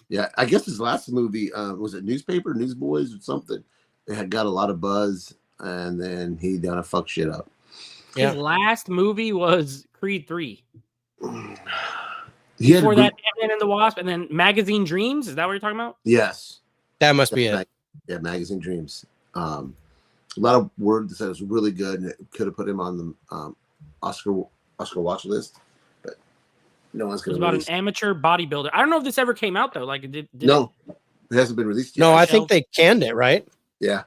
S2: Yeah, I guess his last movie was it Newsboys or something. It had got a lot of buzz, and then he done a fuck shit up.
S1: Yeah.
S3: His last movie was Creed 3.
S2: He had
S3: Before
S2: a
S3: that,
S2: good-
S3: Ant-Man and the Wasp, and then Magazine Dreams. Is that what you're talking about?
S2: yes,
S1: That must be it.
S2: Yeah, Magazine Dreams. A lot of word that said it was really good, and it could have put him on the Oscar watch list, but no one's
S3: It
S2: going
S3: was
S2: to
S3: about
S2: release.
S3: an amateur bodybuilder. I don't know if this ever came out though. Like, did
S2: No, it hasn't been released yet.
S1: No, I
S3: Shelf.
S1: think they canned it, right?
S2: Yeah,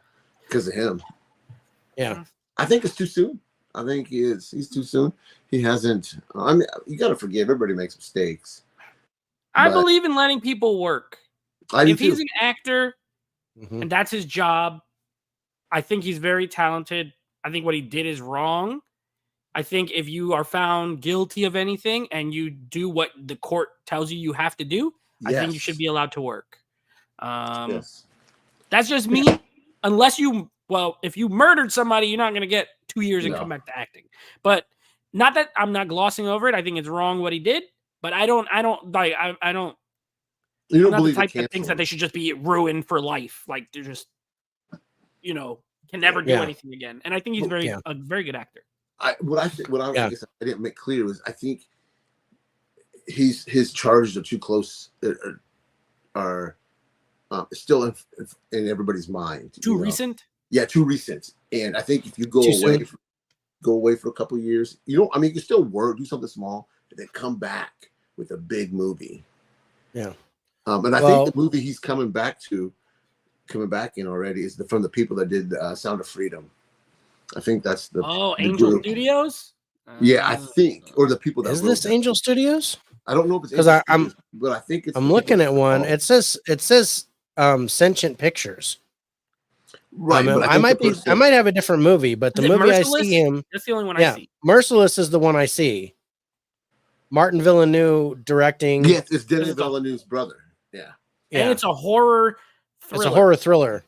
S2: because of him.
S1: Yeah.
S2: I think it's too soon. I think he's too soon. He hasn't. I mean, you got to forgive. Everybody makes mistakes.
S3: I
S2: But-
S3: believe in letting people work.
S2: I do
S3: If he's
S2: too.
S3: an actor
S1: Mhm.
S3: and that's his job, I think he's very talented. I think what he did is wrong. I think if you are found guilty of anything and you do what the court tells you have to do, I think you should be allowed to work.
S2: Yes.
S3: That's just me. Unless if you murdered somebody, you're not going to get 2 years and
S2: No.
S3: come back to acting. But not that I'm not glossing over it. I think it's wrong what he did. But I don't like. I don't.
S2: You
S3: I'm
S2: don't
S3: not the
S2: believe
S3: type
S2: in
S3: that thinks that
S2: cancel.
S3: they should just be ruined for life. Like they're just, can never do
S1: Yeah.
S3: anything again. And I think he's
S1: Yeah.
S3: a very good actor.
S2: What I
S1: Yeah.
S2: guess I didn't make clear was I think his charges are too close. Are still in everybody's mind.
S3: Too recent.
S2: Yeah, too recent. And I think if you go
S1: Too
S2: away,
S1: soon.
S2: go away for a couple of years, you can still work, do something small, and then come back with a big movie.
S1: Yeah.
S2: And I
S1: Well-
S2: think the movie he's coming back in already is from the people that did Sound of Freedom. I think that's the
S3: Angel
S2: group.
S3: Studios.
S2: Yeah, I think, or the people that
S1: Is
S2: wrote
S1: this
S2: that.
S1: Angel Studios?
S2: I don't know if it's
S1: 'Cause
S2: Angel
S1: I'm-
S2: Studios, but I think it's.
S1: I'm looking at one. It says Sentient Pictures.
S2: right. but
S1: I might
S2: think the
S1: be.
S2: person-
S1: I might have a different movie, but the
S3: Is it
S1: movie I
S3: Merciless?
S1: see him.
S3: That's the only one I
S1: Yeah,
S3: see.
S1: Merciless is the one I see. Martin Villeneuve directing.
S2: Yes, it's Denis
S3: It's a-
S2: Villeneuve's brother. Yeah.
S1: yeah.
S3: And it's a horror thriller.
S1: It's a horror thriller.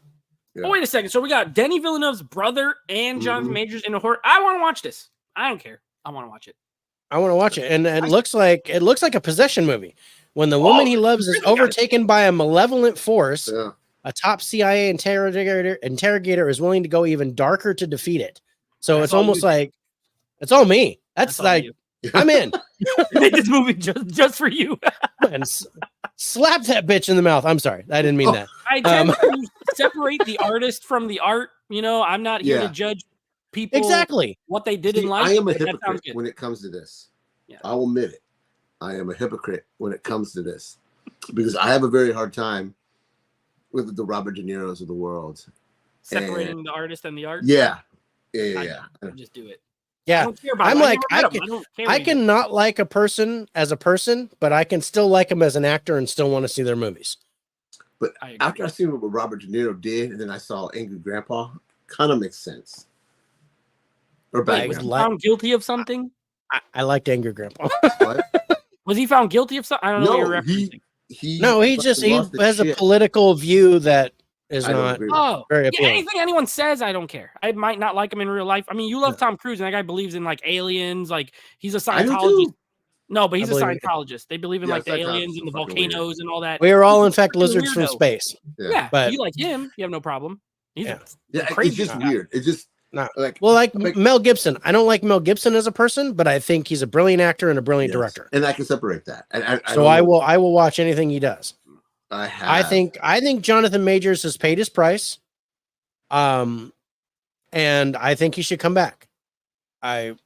S2: Yeah.
S3: Oh, wait a second. So we got Denny Villeneuve's brother and Jonathan
S2: Mhm.
S3: Majors in a horror. I want to watch this. I don't care. I want to watch it.
S1: I want to watch it, and it looks like a possession movie. When the woman he loves is
S3: really got it.
S1: overtaken by a malevolent force,
S2: Yeah.
S1: a top CIA interrogator is willing to go even darker to defeat it. So
S3: That's
S1: it's
S3: all
S1: almost
S3: you.
S1: like it's all me. That's
S3: all
S1: like
S3: you.
S1: I'm in.
S3: Made this movie just for you.
S1: And slap that bitch in the mouth. I'm sorry, I didn't mean that.
S3: I tend to separate the artist from the art. I'm not here
S2: Yeah.
S3: to judge people
S1: Exactly.
S3: what they did
S2: See,
S3: in life.
S2: I am a
S3: but that sounds
S2: hypocrite
S3: good.
S2: when it comes to this.
S3: Yeah.
S2: I will admit it. I am a hypocrite when it comes to this because I have a very hard time with the Robert De Niro's of the world.
S3: Separating the artist and the art.
S2: Yeah. Yeah.
S3: I just do it. I
S1: Yeah.
S3: don't care about
S1: I'm
S3: it.
S1: like,
S3: never
S1: I
S3: met him.
S1: can-
S3: don't care
S1: I
S3: what he did.
S1: can not like a person as a person, but I can still like him as an actor and still want to see their movies.
S3: I agree.
S2: After I seen what Robert De Niro did, and then I saw Angry Grandpa, kind of makes sense. Or
S1: I
S2: Bad
S3: Was
S1: was
S3: he
S2: Grandpa.
S3: found guilty of something?
S1: I liked Angry Grandpa.
S2: What?
S3: Was he found guilty of something? I don't know what
S2: No,
S3: you're referencing.
S2: he
S1: No, he
S2: fucking lost his
S1: has a
S2: shit.
S1: political view that is
S2: I don't
S1: not
S2: agree.
S3: Oh,
S1: very
S3: yeah,
S1: appealing.
S3: anything anyone says, I don't care. I might not like him in real life. I mean, you love Tom Cruise, and that guy believes in like aliens. Like he's a
S2: I do
S3: Scientologist.
S2: too.
S3: No, but he's
S1: I
S3: a
S1: believe it.
S3: Scientologist. They believe in
S2: Yeah,
S3: like the
S2: Scientologists
S3: aliens
S2: are
S3: and the
S2: fucking weird.
S3: volcanoes and all that.
S1: We are all, in
S3: He's a
S1: fact,
S3: freaking
S1: lizards from
S3: weirdo.
S1: space.
S2: Yeah.
S3: Yeah,
S1: But-
S3: you like him, you have no problem. He's
S1: Yeah.
S2: Yeah,
S3: crazy
S2: it's just
S3: guy.
S2: weird. It's just
S1: No.
S2: Like,
S1: Well, like
S2: like-
S1: Mel Gibson. I don't like Mel Gibson as a person, but I think he's a brilliant actor and a brilliant
S2: yes.
S1: director.
S2: And I can separate that. And
S1: So I will watch anything he does.
S2: I
S1: think Jonathan Majors has paid his price. And I think he should come back. I'm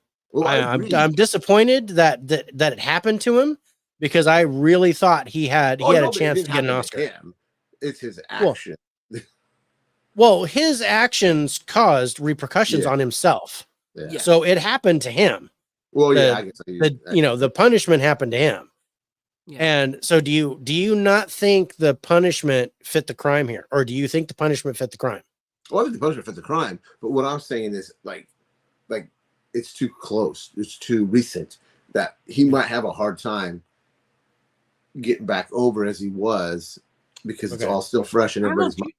S1: disappointed that it happened to him, because I really thought he had a chance to get an Oscar.
S2: It's his action.
S1: Well, his actions caused repercussions on himself.
S2: Yeah.
S1: So it happened to him.
S2: Well,
S1: I guess the punishment happened to him.
S3: Yeah.
S1: And so do you not think the punishment fit the crime here? Or do you think the punishment fit the crime?
S2: Well, I think the punishment fit the crime. But what I'm saying is like it's too close. It's too recent that he might have a hard time getting back over as he was, because it's all still fresh in everybody's mind.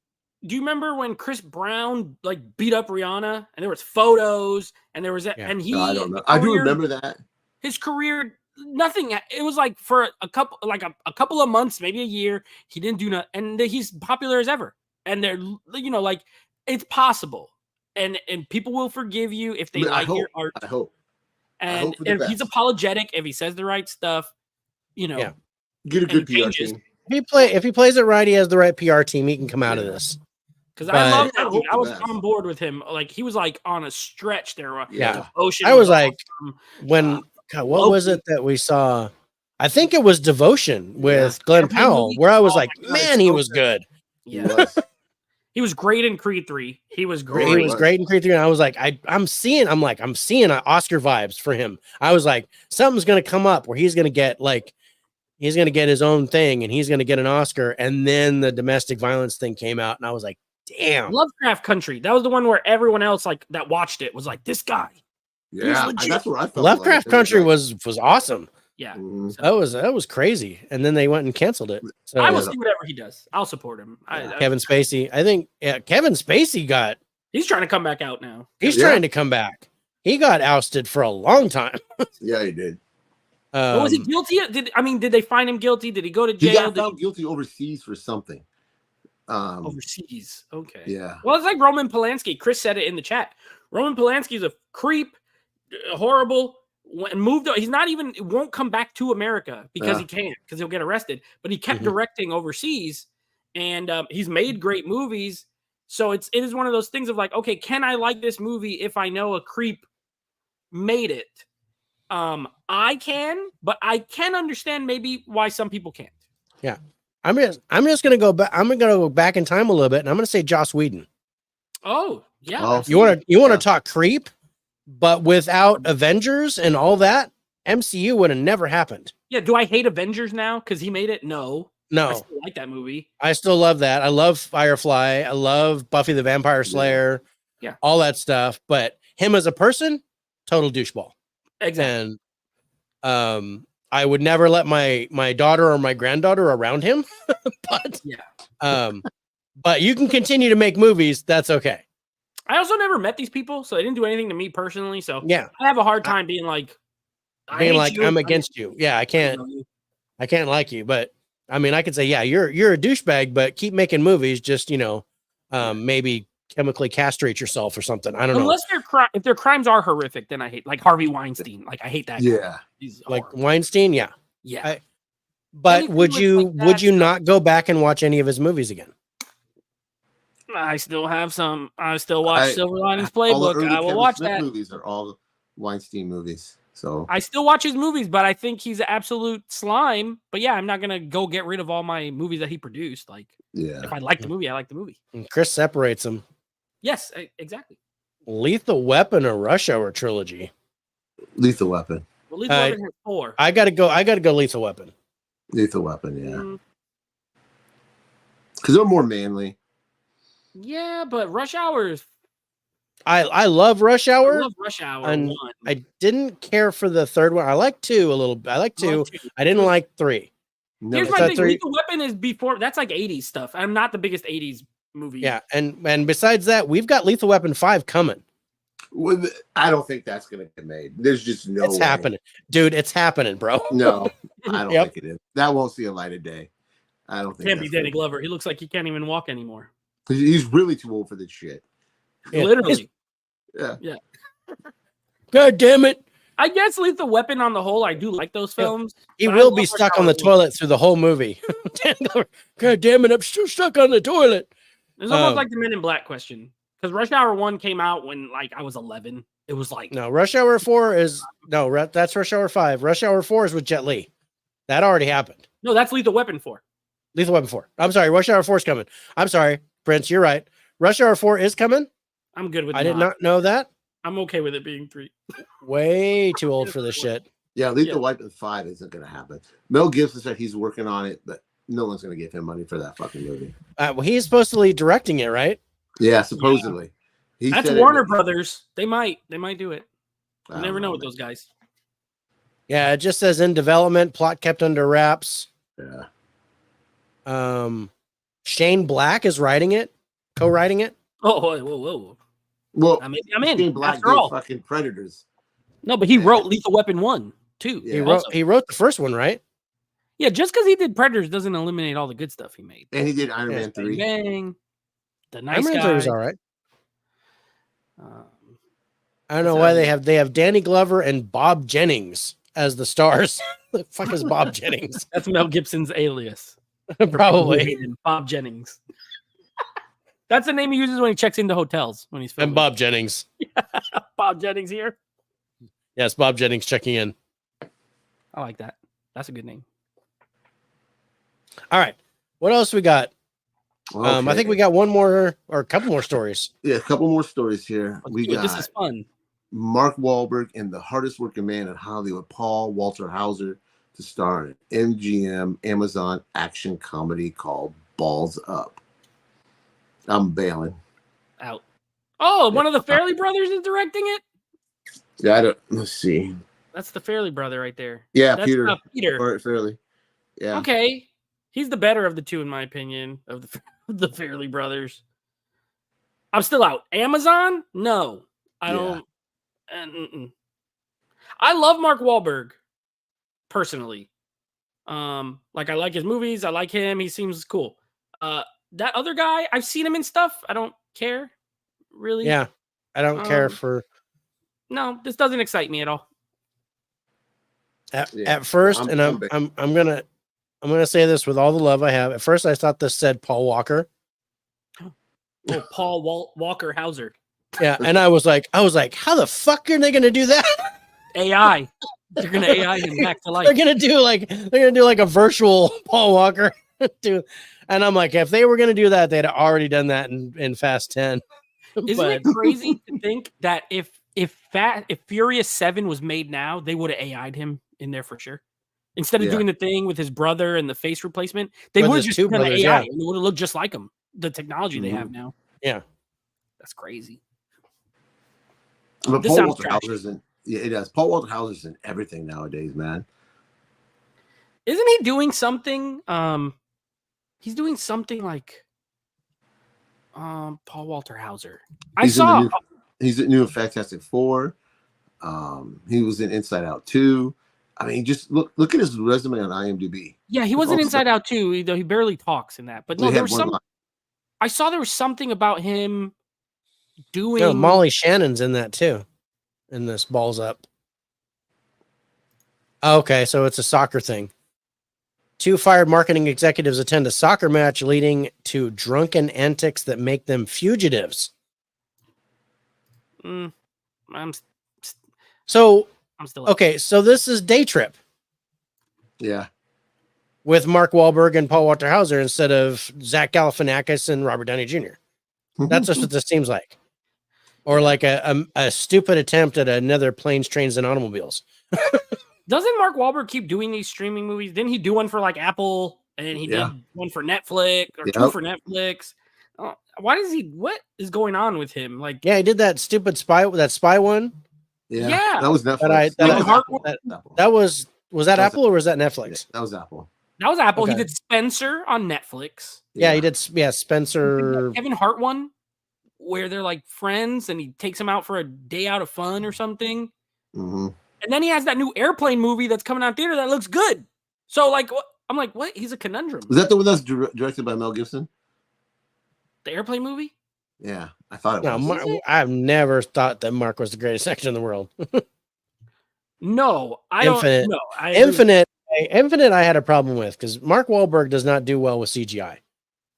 S3: Do you remember when Chris Brown like beat up Rihanna and there was photos and there was and he?
S2: No, I don't know. I do remember that.
S3: His career, nothing. It was like for a couple of months, maybe a year. He didn't do nothing, and he's popular as ever. And they're like it's possible, and people will forgive you if they like your art.
S2: I hope.
S3: And if he's apologetic, if he says the right stuff,
S2: get a good PR team.
S1: If he plays it right, he has the right PR team. He can come out of this.
S3: Because I love that dude. I was on board with him. Like he was like on a stretch there.
S1: Yeah,
S3: Devotion.
S1: I was like, what was it that we saw? I think it was Devotion with Glenn Powell, where I was like, man, he was good.
S3: Yeah. He was great in Creed 3. He was great.
S1: He was great in Creed 3. And I was like, I'm seeing Oscar vibes for him. I was like, something's going to come up where he's going to get his own thing and he's going to get an Oscar. And then the domestic violence thing came out. And I was like, damn.
S3: Lovecraft Country. That was the one where everyone else that watched it was like, this guy.
S2: Yeah. That's where I felt.
S1: Lovecraft Country was awesome.
S3: Yeah.
S1: That was crazy. And then they went and canceled it. So
S3: I will see whatever he does. I'll support him.
S1: Kevin Spacey. I think Kevin Spacey
S3: he's trying to come back out now.
S1: He's trying to come back. He got ousted for a long time.
S2: Yeah, he did.
S3: Was he guilty? Did they find him guilty? Did he go to jail?
S2: He got found guilty overseas for something.
S3: Overseas. Okay.
S2: Yeah.
S3: Well, it's like Roman Polanski. Chris said it in the chat. Roman Polanski is a creep, horrible, and moved. He's not even, won't come back to America because he can't, because he'll get arrested. But he kept directing overseas, and he's made great movies. So it is one of those things of like, okay, can I like this movie if I know a creep made it? I can, but I can understand maybe why some people can't.
S1: Yeah. I'm just gonna go back. I'm gonna go back in time a little bit, and I'm gonna say Joss Whedon.
S3: Oh yeah.
S2: Oh,
S1: you want to talk creep, but without Avengers and all that, MCU would have never happened.
S3: Yeah. Do I hate Avengers now because he made it? No. I still like that movie. I
S1: still love that. I love Firefly. I love Buffy the Vampire Slayer.
S3: Yeah.
S1: All that stuff. But him as a person, total doucheball.
S3: Exactly.
S1: And I would never let my daughter or my granddaughter around him. But you can continue to make movies. That's okay.
S3: I also never met these people, so they didn't do anything to me personally. So
S1: yeah,
S3: I have a hard time being like,
S1: I'm against you. Yeah, I can't like you. But I mean, I could say, yeah, you're a douchebag, but keep making movies. Just maybe chemically castrate yourself or something. I don't know.
S3: Unless if their crimes are horrific, then I hate, like Harvey Weinstein. Like I hate that.
S2: Yeah,
S3: he's
S1: like horrible. Weinstein. Yeah,
S3: yeah.
S1: But would you not go back and watch any of his movies again?
S3: I still have some. I still watch Silver Linings Playbook. I will watch that.
S2: Movies are all Weinstein movies. So
S3: I still watch his movies, but I think he's an absolute slime. But yeah, I'm not gonna go get rid of all my movies that he produced. Like, if I like the movie, I like the movie.
S1: And Chris separates them.
S3: Yes, exactly.
S1: Lethal Weapon or Rush Hour trilogy?
S2: Lethal Weapon.
S3: Well, Lethal Weapon has 4.
S1: I gotta go Lethal Weapon.
S2: Lethal Weapon, yeah. Because they're more manly.
S3: Yeah, but Rush Hour is.
S1: I love Rush Hour.
S3: I love Rush Hour.
S1: And
S3: 1.
S1: I didn't care for the third one. I like 2 a little bit. I like 2. I didn't like 3.
S3: Here's my thing. Lethal Weapon is before. That's like 80s stuff. I'm not the biggest 80s movie.
S1: Yeah, and besides that, we've got Lethal Weapon 5 coming.
S2: Well, I don't think that's going to get made. There's just no
S1: It's happening. Dude, it's happening, bro.
S2: No, I don't think it is. That won't see a light of day. I don't think
S3: Can't be Danny Glover. He looks like he can't even walk anymore.
S2: He's really too old for this shit.
S1: Yeah.
S3: Literally.
S2: Yeah.
S1: God damn it.
S3: I guess Lethal Weapon on the whole, I do like those
S1: Yeah.
S3: films.
S1: He
S3: but I
S1: will
S3: love
S1: be
S3: Rush
S1: stuck
S3: Hour
S1: on the
S3: 1.
S1: toilet through the whole movie. God damn it, I'm still stuck on the toilet.
S3: It's almost like the Men in Black question. Because Rush Hour 1 came out when like I was 11. It was like
S1: No, Rush Hour 4 is that's Rush Hour 5. Rush Hour 4 is with Jet Li. That already happened.
S3: no, that's Lethal Weapon 4.
S1: Lethal Weapon 4. I'm sorry, Rush Hour 4 is coming. I'm sorry, Prince, you're right. Rush Hour 4 is coming.
S3: I'm good with
S1: I did not know that.
S3: I'm okay with it being 3.
S1: Way too old for this shit.
S2: Yeah, Lethal Weapon 5 isn't going to happen. Mel Gibson said he's working on it, but no one's going to give him money for that fucking movie.
S1: Well, he's supposed to be directing it, right?
S2: Yeah, supposedly. He
S3: That's
S2: said
S3: Warner Brothers. They might do it.
S2: I
S3: You
S2: don't
S3: never know with
S2: man.
S3: those guys.
S1: Yeah, it just says in development, plot kept under wraps.
S2: Yeah.
S1: Shane Black is writing it, co-writing it.
S3: Oh, whoa.
S2: Well,
S3: Maybe I'm in.
S2: Shane Black
S3: After
S2: did
S3: all.
S2: fucking Predators.
S3: No, but he wrote Lethal Weapon 1, 2.
S2: Yeah.
S1: He wrote the first one, right?
S3: Yeah, just because he did Predators doesn't eliminate all the good stuff he made.
S2: And he did Iron
S1: Yeah.
S2: Man 3.
S3: Bang. The Nice
S1: Iron Man 3
S3: Guy.
S1: was all right.
S3: Um,
S1: I don't know why they have Danny Glover and Bob Jennings as the stars. The fuck is Bob Jennings?
S3: that's Mel Gibson's alias.
S1: Probably.
S3: Bob Jennings. That's the name he uses when he checks into hotels when he's filming.
S1: And Bob Jennings.
S3: Bob Jennings here.
S1: Yes, Bob Jennings checking in.
S3: I like that. That's a good name.
S1: All right. What else we got? I
S2: Okay.
S1: think we got one more or a couple more stories.
S2: Yeah, a couple more stories here.
S3: Let's
S2: We
S3: do it.
S2: got
S3: This is fun.
S2: Mark Wahlberg and the hardest working man in Hollywood, Paul Walter Hauser, to star in an MGM Amazon action comedy called Balls Up. I'm bailing.
S3: Out. Oh, one of the Fairley brothers is directing it?
S2: Yeah, let's see.
S3: That's the Fairley brother right there.
S2: Yeah,
S3: That's
S2: Peter.
S3: Peter.
S2: All right, fairly. Yeah.
S3: Okay. He's the better of the two, in my opinion, of the Fairley brothers. I'm still out. Amazon? No. I don't. I love Mark Wahlberg, personally. Like, I like his movies. I like him. He seems cool. That other guy, I've seen him in stuff. I don't care, really.
S1: Yeah. I don't care for
S3: No, this doesn't excite me at all.
S1: at first, I'm gonna say this with all the love I have. At first, I thought this said Paul Walker.
S3: Oh, Paul Walker Hauser.
S1: Yeah, and I was like, how the fuck are they gonna do that?
S3: AI. They're gonna AI him back to life.
S1: they're gonna do like a virtual Paul Walker. And I'm like, if they were gonna do that, they'd already done that in Fast 10.
S3: Isn't it crazy to think that if Furious 7 was made now, they would have AI'd him in there for sure. Instead of doing the thing with his brother and the face replacement, they
S1: With
S3: would have
S1: his
S3: just
S1: two
S3: done
S1: brothers,
S3: AI
S1: yeah.
S3: and it would have looked just like him. The technology they have now.
S1: Yeah.
S3: That's crazy.
S2: But
S3: This
S2: Paul
S3: sounds
S2: Walter
S3: trashy.
S2: Hauser's in. Yeah, it does. Paul Walter Hauser's in everything nowadays, man.
S3: Isn't he doing something? He's doing something like Paul Walter Hauser.
S2: He's in New Fantastic Four. He was in Inside Out 2. I mean, just look at his resume on IMDb.
S3: Yeah, he wasn't
S2: Also-
S3: Inside Out too, though he barely talks in that. But no,
S2: He
S3: there
S2: had
S3: was
S2: one
S3: some.
S2: line.
S3: I saw there was something about him doing.
S1: No, Molly Shannon's in that too. In this Balls Up. Okay, so it's a soccer thing. 2 fired marketing executives attend a soccer match, leading to drunken antics that make them fugitives.
S3: I'm
S1: So,
S3: still out.
S1: okay, so this is Day Trip
S2: Yeah.
S1: with Mark Wahlberg and Paul Walter Hauser instead of Zach Galifianakis and Robert Downey Jr. That's just what this seems like. Or like a stupid attempt at another Planes, Trains, and Automobiles.
S3: Doesn't Mark Wahlberg keep doing these streaming movies? Didn't he do one for like Apple and he did one for Netflix or 2 for Netflix? Why does he? What is going on with him? Like,
S1: Yeah, he did that stupid spy one.
S3: Yeah.
S2: That was Netflix.
S1: That was that
S2: That was
S1: Apple or was that Netflix?
S2: That was Apple.
S3: that was Apple.
S1: Okay.
S3: He did Spencer on Netflix.
S1: Yeah, he did. Yeah, Spencer.
S3: Kevin Hart one where they're like friends and he takes him out for a day out of fun or something.
S2: Mm-hmm.
S3: And then he has that new Airplane movie that's coming out theater that looks good. So like, I'm like, what? He's a conundrum.
S2: Was that the one that's directed by Mel Gibson?
S3: The Airplane movie?
S2: Yeah, I thought it
S1: No,
S2: was.
S1: I've never thought that Mark was the greatest actor in the world.
S3: No, I
S1: Infinite.
S3: don't. No, I agree with
S1: Infinite. I had a problem with because Mark Wahlberg does not do well with CGI.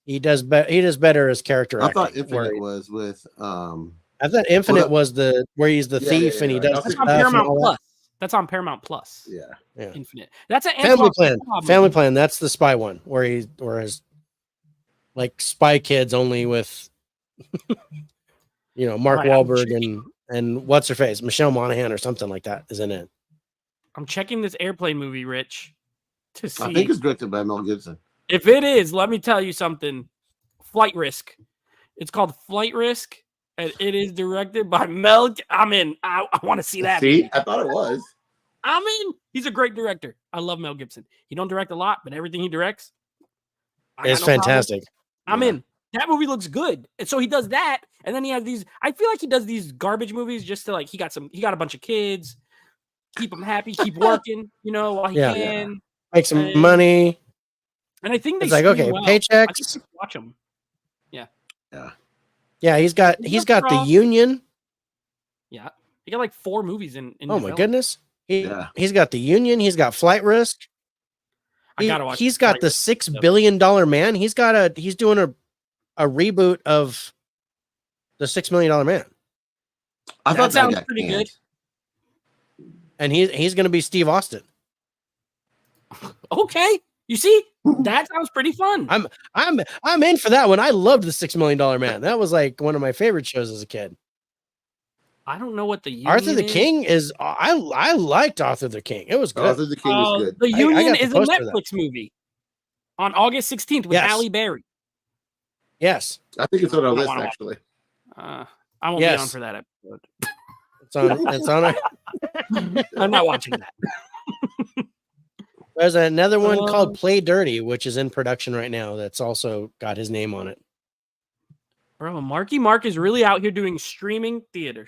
S1: He does better as character
S2: I
S1: acting.
S2: thought Infinite was with
S1: I thought Infinite was where he's the
S2: Yeah,
S1: thief
S2: yeah,
S1: and he
S2: yeah.
S1: does
S2: I
S3: That's
S1: stuff
S3: on
S2: think-
S1: and
S3: Paramount
S1: all that.
S3: Plus. That's on Paramount Plus.
S2: Yeah.
S1: Yeah.
S3: Infinite. That's an
S1: Family
S3: Antoine
S1: Plan.
S3: Fuqua
S1: Family
S3: movie.
S1: Plan. That's the spy one where his like Spy Kids only with Mark
S3: Right, I'm
S1: Wahlberg and what's her face, Michelle Monaghan or something like that is in it.
S3: I'm checking this airplane movie, Rich, to see
S2: I think it's directed by Mel Gibson.
S3: if it is. Let me tell you something. Flight Risk. It's called Flight Risk, and it is directed by Mel. I'm in. I want to see that.
S2: See, I thought it was.
S3: I'm in. He's a great director. I love Mel Gibson. He don't direct a lot, but everything he directs, I got
S1: It's
S3: no problem.
S1: fantastic.
S3: I'm
S2: Yeah.
S3: in. That movie looks good. And so he does that. And then he has these, I feel like he does these garbage movies just to like, he got a bunch of kids, keep them happy, keep working, while he
S1: Yeah.
S3: can.
S1: Make some
S3: And-
S1: money.
S3: And I think they
S1: It's like,
S3: screen
S1: okay,
S3: well. I think
S1: paychecks.
S3: you should watch them.
S1: Yeah, he's got the Union.
S3: Yeah. He got like 4 movies in
S1: Oh my
S3: development.
S1: goodness.
S2: Yeah.
S1: He's got the Union. He's got Flight Risk.
S3: I gotta watch
S1: He's got
S3: Flight
S1: the
S3: Risk,
S1: $6
S3: though.
S1: billion Man. He's doing a reboot of the $6 million Man,
S2: I
S3: That
S2: thought
S3: sounds
S2: got
S3: pretty
S2: canned.
S1: and he's going to be Steve Austin.
S3: Okay. You see, that sounds pretty fun.
S1: I'm in for that one. I loved the $6 Million Man. That was like one of my favorite shows as a kid.
S3: I don't know what the Union
S1: Arthur the
S3: is.
S1: King is. I liked Arthur the King. It was good.
S2: Arthur the King was good.
S3: The
S1: I
S3: Union
S1: got the
S3: is a
S1: poster for that.
S3: Netflix movie on August 16th with
S1: Yes.
S3: Halle Berry.
S1: Yes,
S2: I think it's on our
S3: I
S2: list
S3: wanna watch
S2: actually.
S3: I won't be on
S1: Yes.
S3: for that episode.
S1: it's on. It's on. Our,
S3: I'm not watching that.
S1: there's another one called
S3: Um,
S1: Play Dirty, which is in production right now. That's also got his name on it.
S3: Bro, Marky Mark is really out here doing streaming theater.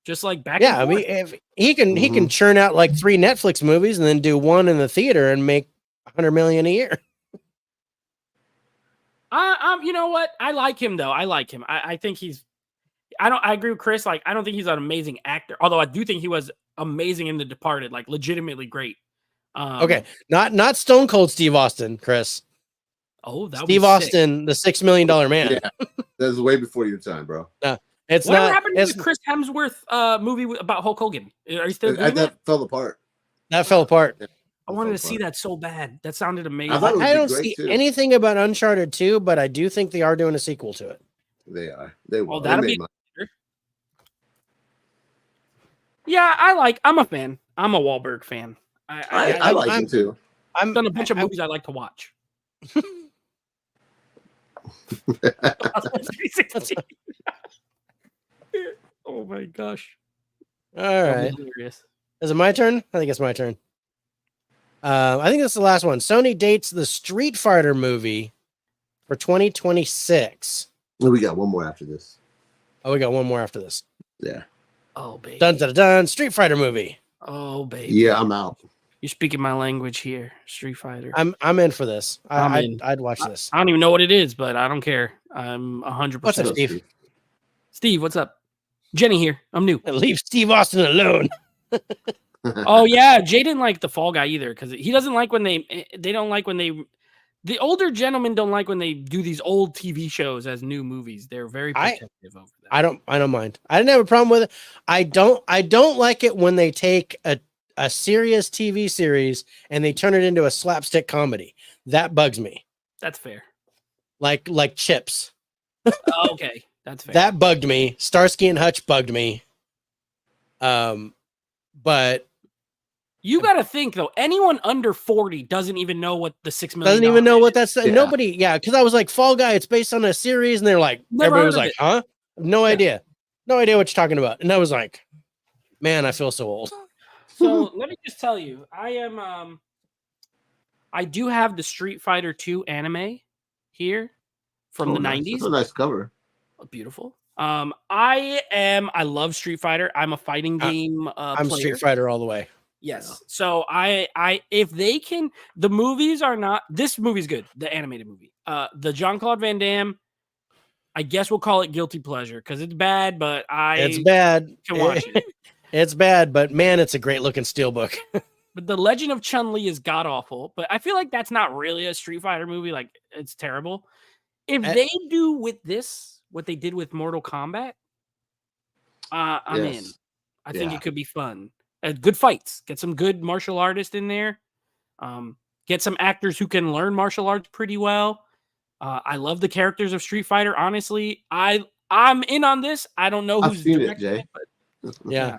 S3: Just like back
S1: Yeah, I
S3: and
S1: mean,
S3: forth.
S1: if he can churn out like 3 Netflix movies and then do one in the theater and make $100 million a year.
S3: You know what? I like him though. I like him. I think he's I agree with Chris. Like, I don't think he's an amazing actor, although I do think he was amazing in The Departed, like legitimately great.
S1: Okay, not Stone Cold Steve Austin, Chris.
S3: Oh, that
S1: Steve Austin, the $6 Million Man.
S2: Yeah. That was way before your time, bro.
S1: It's
S3: Whatever
S1: not.
S3: happened to
S1: It's,
S3: the Chris Hemsworth movie about Hulk Hogan? Are you still doing that?
S2: That fell apart.
S1: that fell apart.
S3: I wanted to see that so bad. That sounded amazing.
S2: I thought it would
S1: I
S2: be
S1: don't
S2: great,
S1: see
S2: too.
S1: anything about Uncharted 2, but I do think they are doing a sequel to it.
S2: They are. They will.
S3: Well,
S2: They
S3: that'll
S2: made
S3: be-
S2: money.
S3: Yeah, I'm a fan. I'm a Wahlberg fan.
S2: I like
S1: I'm-
S2: him too.
S1: I'm
S3: I've done a bunch of
S1: I-
S3: movies I like to watch. 360. Oh my gosh.
S1: All
S3: That
S1: right.
S3: was hilarious.
S1: Is it my turn? I think it's my turn. I think that's the last one. Sony dates the Street Fighter movie for 2026.
S2: We got one more after this.
S1: Oh, we got one more after this.
S2: Yeah.
S3: Oh baby.
S1: Dun dun dun. Street Fighter movie.
S3: Oh baby.
S2: Yeah, I'm out.
S3: You're speaking my language here, Street Fighter.
S1: I'm in for this.
S3: I'm in.
S1: I'd watch this.
S3: I don't even know what it is, but I don't care. I'm 100%.
S1: What's up, Steve?
S3: Steve, what's up? Jenny here. I'm new.
S1: Leave Steve Austin alone.
S3: Oh yeah, Jay didn't like the Fall Guy either because he doesn't like when they don't like when the older gentlemen don't like when they do these old TV shows as new movies. They're very protective over that.
S1: I don't mind. I didn't have a problem with it. I don't like it when they take a serious TV series and they turn it into a slapstick comedy. That bugs me.
S3: That's fair.
S1: Like Chips.
S3: Okay, that's fair.
S1: That bugged me. Starsky and Hutch bugged me. But
S3: You got to think though. Anyone under 40 doesn't even know what the $6 million
S1: doesn't even know what that's.
S2: Yeah.
S1: Nobody. Yeah, because I was like Fall Guy. It's based on a series, and they're like,
S3: Never
S1: everybody
S3: heard
S1: was
S3: of
S1: like,
S3: it.
S1: huh? No idea. No idea what you're talking about. And I was like, man, I feel so old.
S3: So let me just tell you, I do have the Street Fighter 2 anime here from the
S2: nice.
S3: 90s.
S2: That's a nice cover.
S3: Beautiful. I love Street Fighter. I'm a fighting game
S1: I'm
S3: player.
S1: Street Fighter all the way.
S3: Yes. So I if they can, the movies are not, this movie's good, the animated movie. The Jean-Claude Van Damme, I guess we'll call it guilty pleasure because it's bad, but
S1: It's
S3: I
S1: bad.
S3: can watch it.
S1: It's bad, but man, it's a great looking steelbook.
S3: But The Legend of Chun-Li is god awful, but I feel like that's not really a Street Fighter movie. Like, it's terrible. If
S1: Eh.
S3: they do with this what they did with Mortal Kombat, I'm in.
S2: Yes.
S3: I think
S2: Yeah.
S3: it could be fun. Good fights. Get some good martial artists in there. Get some actors who can learn martial arts pretty well. I love the characters of Street Fighter. Honestly, I'm in on this. I don't know
S2: I've
S3: who's
S2: seen it,
S3: directing
S2: Jay.
S3: but
S1: Yeah.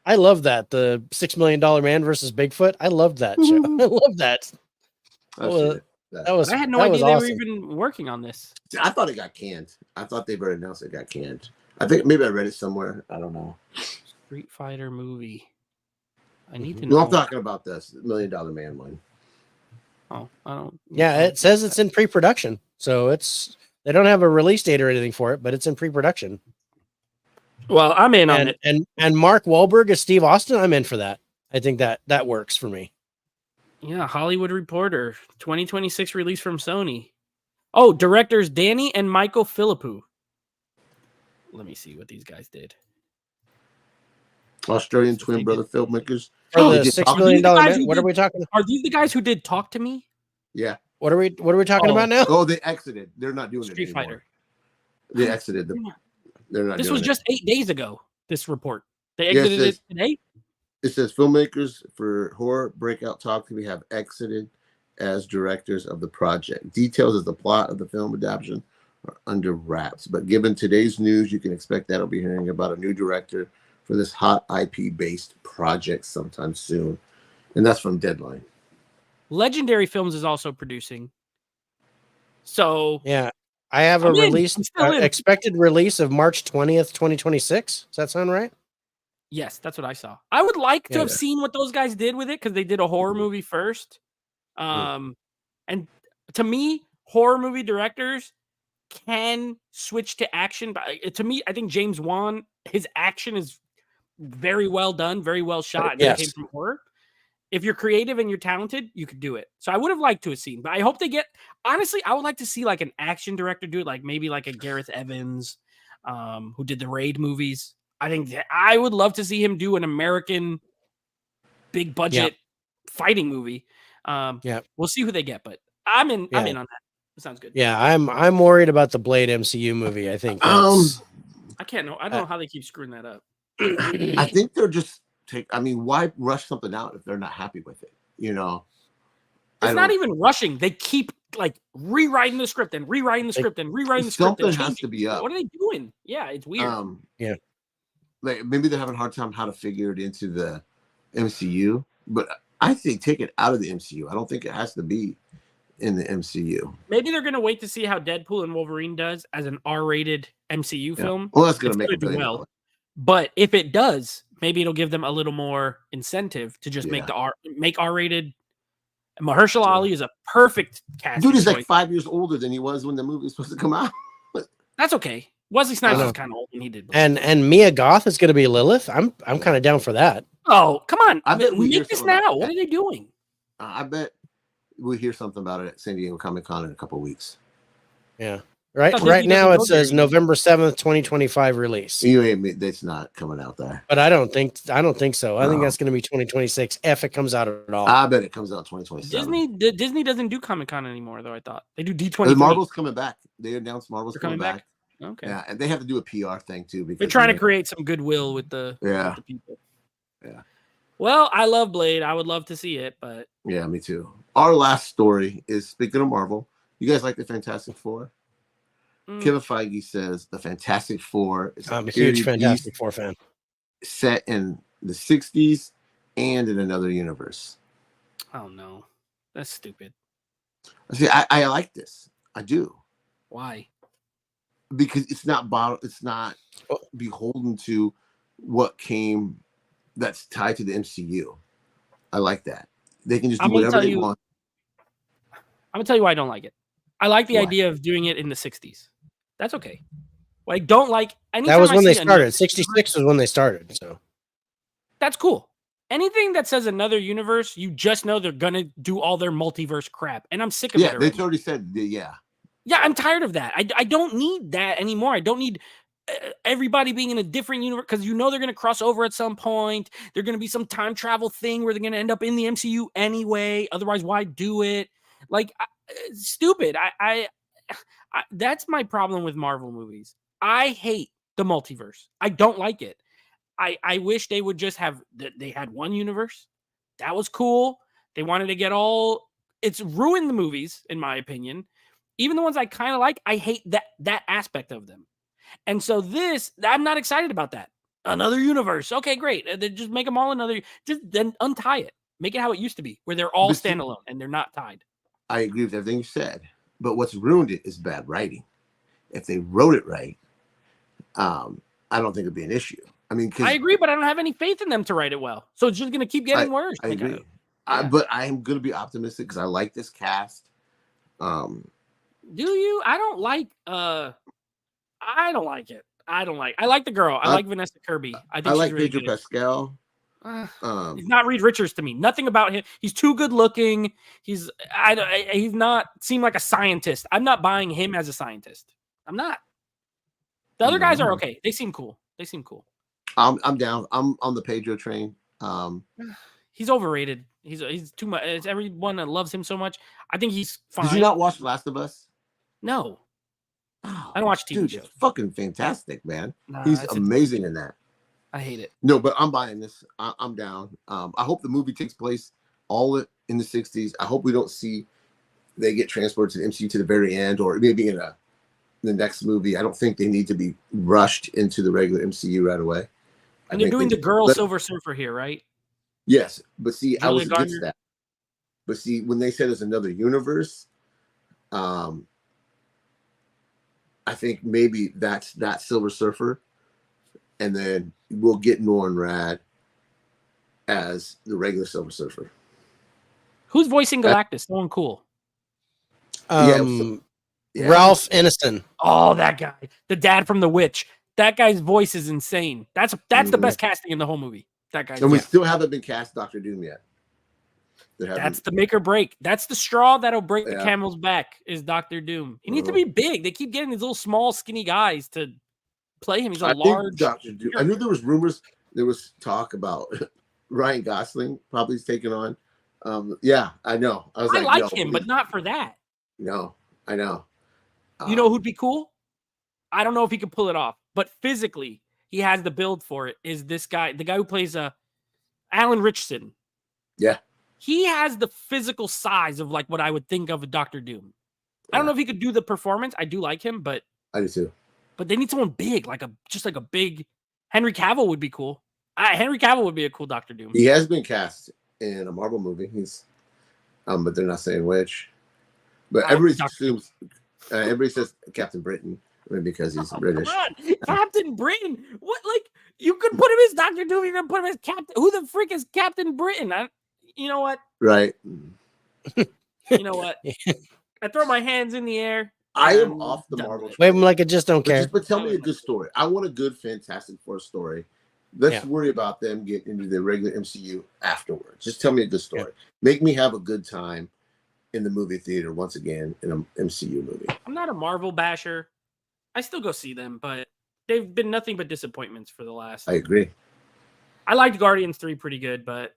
S1: I love that. The $6 Million Man versus Bigfoot. I loved that show. I love that.
S2: I've
S1: Well,
S2: seen it.
S1: That was
S3: I had no
S1: that
S3: idea
S1: was
S3: they were
S1: awesome.
S3: even working on this.
S2: See, I thought it got canned. I thought they've already announced it got canned. I think maybe I read it somewhere. I don't know.
S3: Street Fighter movie. I need to
S2: No,
S3: know.
S2: I'm talking about this $1 Million Man one.
S3: Oh, I don't.
S1: Yeah, it says it's in pre-production. So they don't have a release date or anything for it, but it's in pre-production.
S3: Well, I'm in on it.
S1: And Mark Wahlberg as Steve Austin, I'm in for that. I think that works for me.
S3: Yeah, Hollywood Reporter, 2026 release from Sony. Oh, directors Danny and Michael Philippou. Let me see what these guys did.
S2: Australian twin brother filmmakers.
S1: For
S3: Oh,
S1: the
S2: they did
S1: $6
S2: talk-
S1: million
S3: These guys
S1: man,
S3: who
S1: what are
S3: did-
S1: we talking?
S3: Are these the guys who did Talk to Me?
S2: Yeah.
S1: What are we talking
S3: Oh.
S1: about now?
S2: Oh, they exited. They're not doing
S3: Street
S2: it anymore.
S3: Fighter.
S2: They exited. They're not.
S3: This
S2: doing
S3: was
S2: it.
S3: just 8 days ago. This report. They
S2: Yes,
S3: exited
S2: yes.
S3: it today.
S2: It says filmmakers for horror breakout talk to me have exited as directors of the project. Details of the plot of the film adaptation are under wraps. But given today's news, you can expect that I'll be hearing about a new director for this hot IP-based project sometime soon. And that's from Deadline.
S3: Legendary Films is also producing. So
S1: Yeah. I have a
S3: I'm in.
S1: release
S3: I'm still in.
S1: expected release of March 20th, 2026. Does that sound right?
S3: yes, that's what I saw. I would like to have
S1: Yeah.
S3: seen what those guys did with it because they did a horror movie first. And to me, horror movie directors can switch to action. But to me, I think James Wan, his action is very well done, very well shot. And that came
S1: Yes.
S3: from horror. If you're creative and you're talented, you could do it. So I would have liked to have seen, but I hope they get. Honestly, I would like to see like an action director do it, like maybe like a Gareth Evans, who did the Raid movies. I think I would love to see him do an American big budget fighting movie. We'll see who they get, but I'm in. I'm
S1: Yeah.
S3: in on that. That sounds good.
S1: Yeah, I'm worried about the Blade MCU movie. I think that's,
S3: I can't know. I don't know how they keep screwing that up.
S2: I think they're just why rush something out if they're not happy with it? You know,
S3: It's not even rushing. They keep like rewriting the script and rewriting the script and rewriting the script.
S2: something
S3: And
S2: has
S3: changing
S2: to be
S3: it.
S2: up.
S3: What are they doing? Yeah, it's weird.
S2: Like maybe they're having a hard time how to figure it into the MCU, but I think take it out of the MCU. I don't think it has to be in the MCU.
S3: Maybe they're gonna wait to see how Deadpool and Wolverine does as an R-rated MCU film.
S2: Well, that's gonna
S3: It's
S2: make
S3: gonna
S2: it
S3: do
S2: really
S3: well. But if it does, maybe it'll give them a little more incentive to just make R-rated. Mahershala Ali is a perfect casting
S2: Dude is
S3: choice.
S2: like 5 years older than he was when the movie was supposed to come out.
S3: That's okay. Wesley Snipes
S1: know.
S3: was kind of old when he did.
S1: and Mia Goth is going to be Lilith. I'm kind of down for that.
S3: Oh, come on.
S2: I bet we hear
S3: Make this
S2: something about
S3: now. What
S2: that.
S3: are they doing?
S2: I bet we'll hear something about it at San Diego Comic-Con in a couple of weeks.
S1: Yeah. Right
S3: thought
S1: right
S3: Disney
S1: now
S3: doesn't
S1: it
S3: go there
S1: says November 7th, 2025 release.
S2: That's not coming out there.
S1: But I don't think so. I think
S2: No.
S1: that's going to be 2026 if it comes out at all.
S2: I bet it comes out 2027.
S3: Disney doesn't do Comic-Con anymore, though. I thought they do D23.
S2: Marvel's coming back. They announced Marvel's
S3: They're
S2: coming
S3: coming
S2: back.
S3: Okay.
S2: Yeah, and they have to do a PR thing too because
S3: They're trying to create some goodwill with the people.
S2: Yeah.
S3: Well, I love Blade. I would love to see it, but
S2: Yeah, me too. Our last story is speaking of Marvel. You guys like the Fantastic Four? Kevin Feige says the Fantastic Four is
S1: I'm a
S2: period
S1: huge
S2: piece
S1: Fantastic Four fan.
S2: set in the 60s and in another universe.
S3: oh no, that's stupid.
S2: See, I like this. I do.
S3: Why?
S2: Because it's not beholden to what came that's tied to the MCU. I like that. They can just do
S3: I'm gonna
S2: whatever
S3: tell
S2: they
S3: you-
S2: want.
S3: I'm gonna tell you why I don't like it. I like the
S2: Why?
S3: idea of doing it in the 60s. That's okay. What I don't like.
S1: That was
S3: anytime I
S1: when they
S3: see a new-
S1: started. 66 was when they started. So
S3: That's cool. anything that says another universe, you just know they're gonna do all their multiverse crap, and I'm sick of it.
S2: Yeah, they
S3: Already.
S2: already said, yeah.
S3: Yeah, I'm tired of that. I don't need that anymore. I don't need everybody being in a different universe because you know they're going to cross over at some point. They're going to be some time travel thing where they're going to end up in the MCU anyway. Otherwise, why do it? Like, it's stupid. I that's my problem with Marvel movies. I hate the multiverse. I don't like it. I wish they would just have they had one universe. That was cool. They wanted to get all it's ruined the movies, in my opinion. Even the ones I kind of like, I hate that aspect of them. And so this, I'm not excited about that. Another universe. Okay, great. Then just make them all another. Just then untie it. Make it how it used to be, where they're all standalone and they're not tied.
S2: I agree with everything you said, but what's ruined it is bad writing. If they wrote it right, I don't think it'd be an issue. I mean,
S3: I agree, but I don't have any faith in them to write it well. So it's just going to keep getting worse.
S2: I agree.
S3: Yeah.
S2: But I'm going to be optimistic because I like this cast.
S3: Do you? I don't like. I don't like it. I like the girl. I like Vanessa Kirby. I think
S2: I
S3: she's
S2: like
S3: really
S2: Pedro
S3: good.
S2: Pascal.
S3: He's not Reed Richards to me. Nothing about him. He's too good looking. He's not seem like a scientist. I'm not buying him as a scientist. I'm not. The other guys are okay. They seem cool.
S2: I'm down. I'm on the Pedro train.
S3: He's overrated. He's too much. It's everyone that loves him so much. I think he's fine.
S2: Did you not watch Last of Us?
S3: No.
S2: Oh,
S3: I don't watch TV shows.
S2: It's fucking fantastic, man.
S3: Nah,
S2: He's amazing in that.
S3: I hate it.
S2: No, but I'm buying this. I'm down. I hope the movie takes place all in the 60s. I hope we don't see they get transported to the MCU to the very end, or maybe in the next movie. I don't think they need to be rushed into the regular MCU right away.
S3: And they're doing the girl Silver Surfer here, right?
S2: Yes, but see,
S3: Julia
S2: I was
S3: Garner?
S2: against that. But see, when they said it's another universe, I think maybe that's that Silver Surfer, and then we'll get Norrin Rad as the regular Silver Surfer.
S3: Who's voicing Galactus? Someone cool.
S2: Yeah.
S1: Ralph Ineson.
S3: Oh, that guy, the dad from The Witch. That guy's voice is insane. That's the best casting in the whole movie. That guy.
S2: And we still haven't been cast Doctor Doom yet.
S3: That's the make or break. That's the straw that'll break the camel's back. Is Doctor Doom? He needs to be big. They keep getting these little small, skinny guys to play him. He's a large
S2: Doctor Doom. I knew there was rumors. There was talk about Ryan Gosling probably taking on. Yeah, I know. I
S3: like him, but not for that.
S2: No, I know.
S3: You know who'd be cool? I don't know if he could pull it off, but physically he has the build for it. Is this guy, the guy who plays Alan Richardson?
S2: Yeah.
S3: He has the physical size of like what I would think of a Doctor Doom. I don't know if he could do the performance. I do like him, but
S2: I do too.
S3: But they need someone big, just like a big Henry Cavill would be cool. Henry Cavill would be a cool Doctor Doom.
S2: He has been cast in a Marvel movie. He's, but they're not saying which. But everybody assumes, everybody says Captain Britain because he's British.
S3: Captain Britain. What? Like you could put him as Doctor Doom. You're gonna put him as Captain. Who the freak is Captain Britain? You know what?
S2: Right.
S3: You know what? I throw my hands in the air.
S2: I am off the Marvel.
S1: Wave them like I just don't care.
S2: But tell me a good story. I want a good Fantastic Four story. Let's worry about them getting into the regular MCU afterwards. Just tell me a good story. Yeah. Make me have a good time in the movie theater once again in an MCU movie.
S3: I'm not a Marvel basher. I still go see them, but they've been nothing but disappointments for the last.
S2: I agree.
S3: I liked Guardians 3 pretty good, but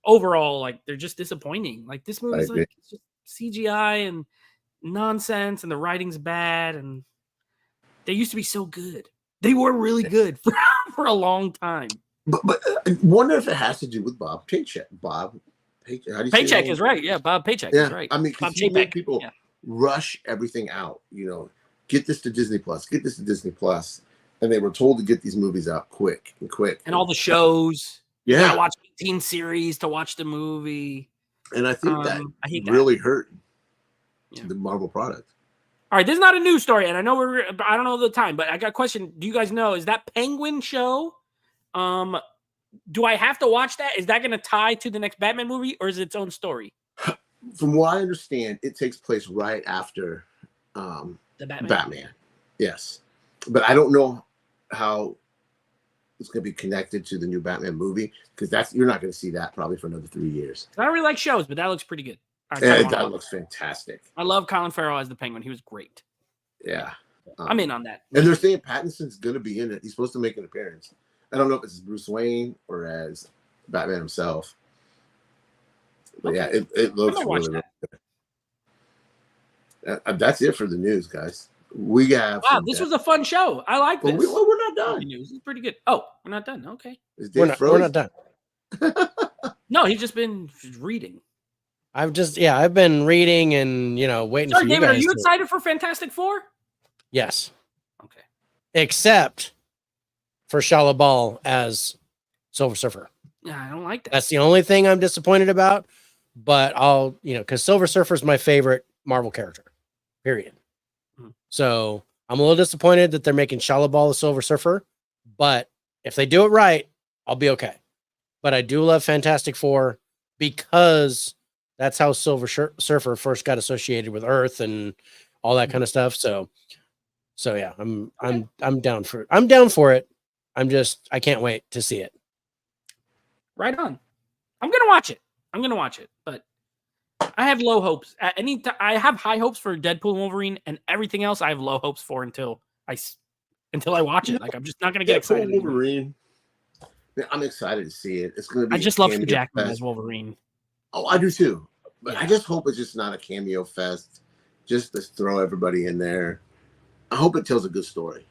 S3: overall, like they're just disappointing. Like this movie's like it's just CGI and nonsense, and the writing's bad, and they used to be so good. They were really good for a long time.
S2: But I wonder if it has to do with Bob Paycheck. Bob Paycheck. How do you
S3: Paycheck is right. Yeah, Bob Paycheck is right.
S2: I mean, because he made people rush everything out. You know, get this to Disney Plus. Get this to Disney Plus. And they were told to get these movies out quick.
S3: And all the shows.
S2: Yeah.
S3: I watch 18 series to watch the movie.
S2: And I think that really hurt the Marvel product.
S3: All right, this is not a news story, and I know I don't know the time, but I got a question. Do you guys know, is that Penguin show? Do I have to watch that? Is that going to tie to the next Batman movie, or is it its own story?
S2: From what I understand, it takes place right after
S3: the Batman.
S2: Yes. But I don't know how it's going to be connected to the new Batman movie, because you're not going to see that probably for another 3 years.
S3: I don't really like shows, but that looks pretty good.
S2: That looks fantastic.
S3: I love Colin Farrell as the Penguin. He was great.
S2: Yeah.
S3: I'm in on that.
S2: And they're saying Pattinson's going to be in it. He's supposed to make an appearance. I don't know if it's Bruce Wayne or as Batman himself. But yeah, it looks really good. That's it for the news, guys. We got.
S3: Wow, this was a fun show. I like this.
S2: We're not done.
S3: News is pretty good. Oh, we're not done. Okay.
S1: We're not done.
S3: No, he's just been reading.
S1: I've been reading and waiting for you
S3: David,
S1: guys.
S3: are you excited for Fantastic Four?
S1: Yes.
S3: Okay.
S1: Except for Shia LaBeouf as Silver Surfer.
S3: Yeah, I don't like that.
S1: That's the only thing I'm disappointed about. But I'll, because Silver Surfer is my favorite Marvel character. Period. So I'm a little disappointed that they're making Shia LaBeouf the Silver Surfer. But if they do it right, I'll be okay. But I do love Fantastic Four because that's how Silver Surfer first got associated with Earth and all that kind of stuff. So yeah, I'm down for it. I can't wait to see it.
S3: Right on. I'm gonna watch it, but I have low hopes. I have high hopes for Deadpool and Wolverine, and everything else I have low hopes for until I watch it. Like I'm just not gonna get excited.
S2: Wolverine. I'm excited to see it. It's gonna be.
S3: I just love Hugh Jackman as Wolverine.
S2: Oh, I do too. But I just hope it's just not a cameo fest. Just to throw everybody in there. I hope it tells a good story.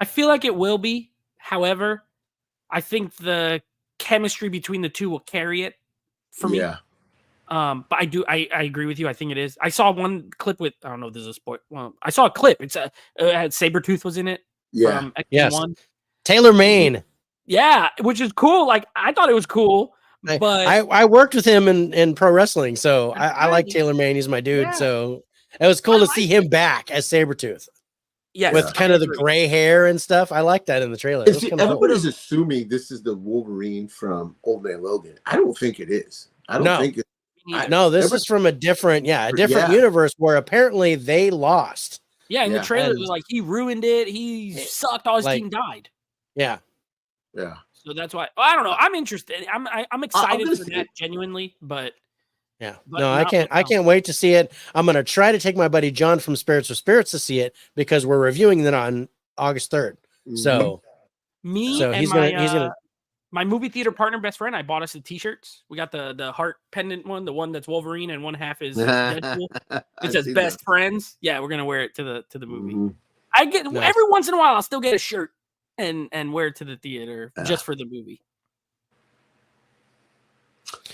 S3: I feel like it will be. However, I think the chemistry between the two will carry it for me.
S2: Yeah.
S3: But I agree with you. I think it is. I saw one clip with, I don't know if this is a spoiler. Well, I saw a clip. It's Sabretooth was in it.
S2: Yeah.
S3: From X-Men
S1: Yes.
S3: 1.
S1: Taylor Mayne.
S3: Yeah, which is cool. Like I thought it was cool. But
S1: I worked with him in pro wrestling, so I like
S3: right.
S1: Taylor Mayne. He's my dude.
S3: Yeah.
S1: So it was cool to see him back as Sabretooth
S3: yes,
S1: with kind of the gray hair and stuff. I like that in the trailer. It was kind of cool.
S2: Everybody's assuming this is the Wolverine from Old Man Logan. I don't think it is. I don't think it.
S1: No, this is from a different universe where apparently they lost.
S3: Yeah, in the trailer, like he ruined it. He sucked. All his team died.
S1: Yeah.
S2: Yeah.
S3: So that's why I don't know. I'm interested. I'm excited for that genuinely, but
S1: yeah. No, I can't wait to see it. I'm gonna try to take my buddy John from Spirits with Spirits to see it because we're reviewing it on August 3rd. So he's gonna
S3: my movie theater partner, best friend, I bought us the t-shirts. We got the heart pendant one, the one that's Wolverine and one half is Deadpool. It says best friends. Yeah, we're gonna wear it to the movie.
S2: Mm-hmm.
S3: I get every once in a while I'll still get a shirt and wear it to the theater just for the movie.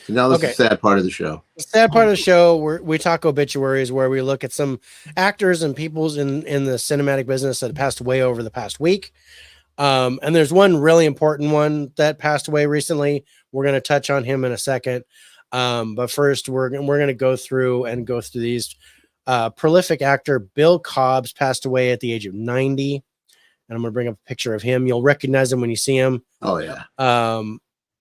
S2: So now this is the sad part of the show.
S1: The sad part of the show where we talk obituaries, where we look at some actors and peoples in the cinematic business that have passed away over the past week. And there's one really important one that passed away recently. We're going to touch on him in a second. But first we're going to go through these. Prolific actor Bill Cobbs passed away at the age of 90. And I'm going to bring up a picture of him. You'll recognize him when you see him.
S2: Oh yeah.